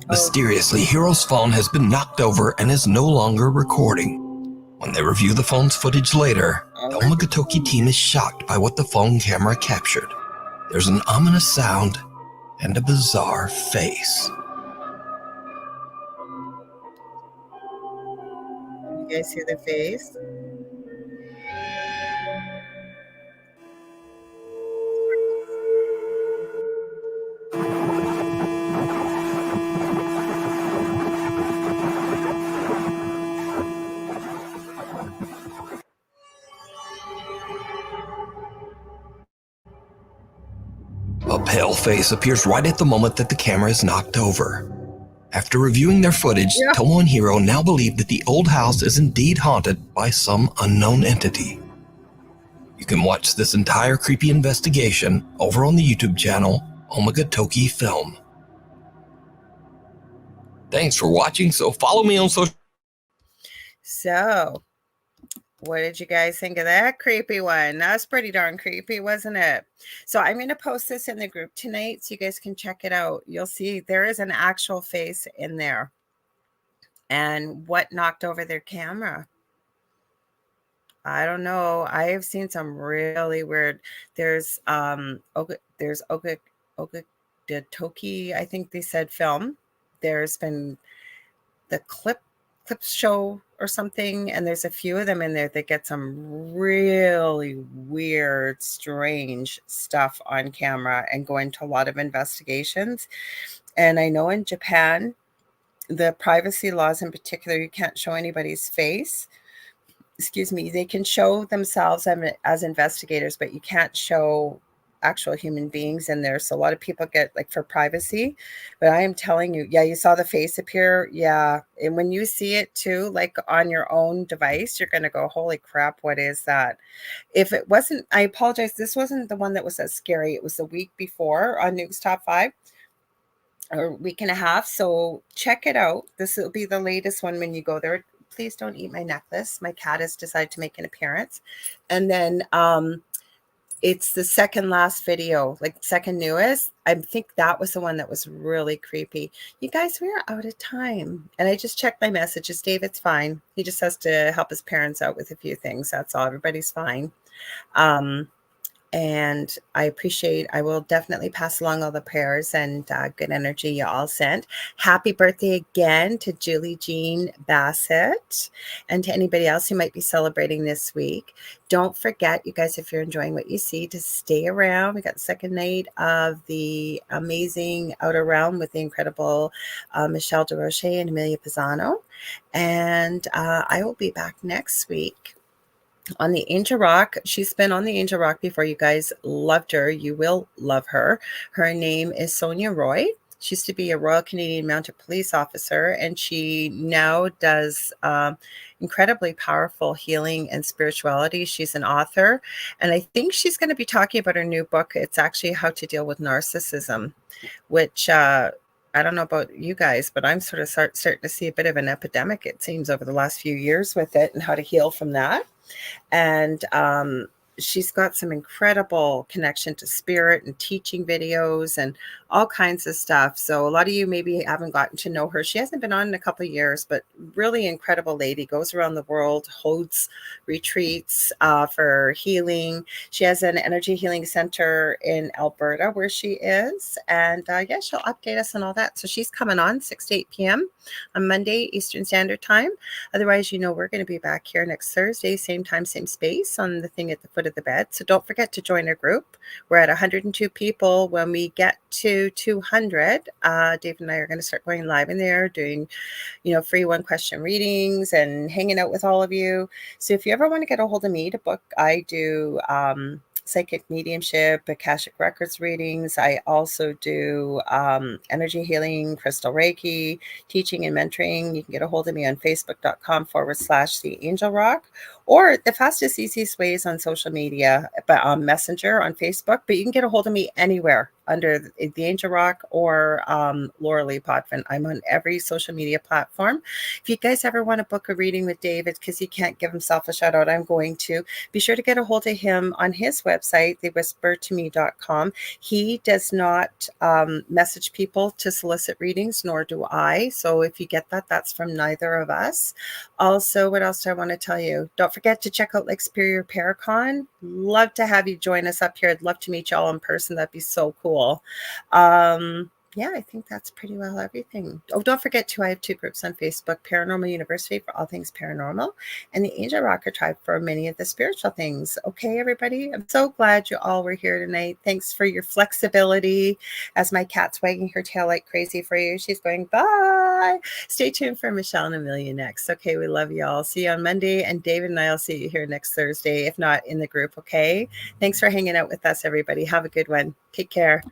Mysteriously, Hiro's phone has been knocked over and is no longer recording. When they review the phone's footage later, the Omagatoki team is shocked by what the phone camera captured. There's an ominous sound and a bizarre face. You guys see the face? A pale face appears right at the moment that the camera is knocked over. After reviewing their footage, Tomo and Hiro now believe that the old house is indeed haunted by some unknown entity. You can watch this entire creepy investigation over on the YouTube channel Omega Toki Film. Thanks for watching, so follow me on social. So, what did you guys think of that creepy one? That was pretty darn creepy, wasn't it? So I'm going to post this in the group tonight so you guys can check it out. You'll see there is an actual face in there. And what knocked over their camera? I don't know. I have seen some really weird. There's Oga Toki, I think they said, film. There's been the clips show or something, and there's a few of them in there that get some really weird, strange stuff on camera and go into a lot of investigations. And I know in Japan, the privacy laws in particular, you can't show anybody's face. Excuse me, they can show themselves as investigators, but you can't show actual human beings in there. So a lot of people get, like, for privacy, but I am telling you, yeah, you saw the face appear. Yeah. And when you see it too, like on your own device, you're going to go, holy crap, what is that? If it wasn't, I apologize, this wasn't the one that was as scary. It was the week before on Nuke's Top 5. Or a week and a half. So check it out. This will be the latest one when you go there. Please don't eat my necklace. My cat has decided to make an appearance. And then it's the second last video, like second newest. I think that was the one that was really creepy. You guys, we are out of time. And I just checked my messages. David's fine. He just has to help his parents out with a few things. That's all. Everybody's fine. And I will definitely pass along all the prayers and good energy you all sent. Happy birthday again to Julie Jean Bassett and to anybody else who might be celebrating this week. Don't forget, you guys, if you're enjoying what you see, to stay around. We got the second night of the amazing Outer Realm with the incredible Michelle DeRoche and Amelia Pisano. And I will be back next week on the Angel Rock. She's been on the Angel Rock before. You guys loved her. You will love her. Her name is Sonia Roy. She used to be a Royal Canadian Mounted Police officer, and she now does incredibly powerful healing and spirituality. She's an author, and I think she's going to be talking about her new book. It's actually how to deal with narcissism, which I don't know about you guys, but I'm sort of starting to see a bit of an epidemic, it seems, over the last few years with it, and how to heal from that. And she's got some incredible connection to spirit and teaching videos and all kinds of stuff. So a lot of you maybe haven't gotten to know her. She hasn't been on in a couple of years, but really incredible lady, goes around the world, holds retreats for healing. She has an energy healing center in Alberta where she is. And yeah, she'll update us on all that. So she's coming on 6 to 8 p.m. on Monday, Eastern Standard Time. Otherwise, you know, we're going to be back here next Thursday, same time, same space, on the thing at the foot of the bed. So don't forget to join our group. We're at 102 people. When we get to 200, Dave and I are going to start going live in there, doing, you know, free 1-question readings and hanging out with all of you. So if you ever want to get a hold of me to book, I do psychic mediumship, Akashic records readings. I also do energy healing, crystal Reiki, teaching and mentoring. You can get a hold of me on facebook.com/The Angel Rock, or the fastest, easiest way is on social media, but on Messenger on Facebook. But you can get a hold of me anywhere under the Angel Rock or Lorilei Potvin. I'm on every social media platform. If you guys ever want to book a reading with David, because he can't give himself a shout out, I'm going to. Be sure to get a hold of him on his website, thewhispertome.com. He does not message people to solicit readings, nor do I. So if you get that, that's from neither of us. Also, what else do I want to tell you? Don't forget to check out Lake Superior Paracon. Love to have you join us up here. I'd love to meet y'all in person. That'd be so cool. Yeah, I think that's pretty well everything. Oh, don't forget too, I have 2 groups on Facebook: Paranormal University for all things paranormal, and the Angel Rocker Tribe for many of the spiritual things. Okay, everybody, I'm so glad you all were here tonight. Thanks for your flexibility as my cat's wagging her tail like crazy for you. She's going, bye. Bye. Stay tuned for Michelle and Amelia next. Okay, we love you all. See you on Monday, and David and I will see you here next Thursday, if not in the group. Okay, thanks for hanging out with us, everybody. Have a good one. Take care.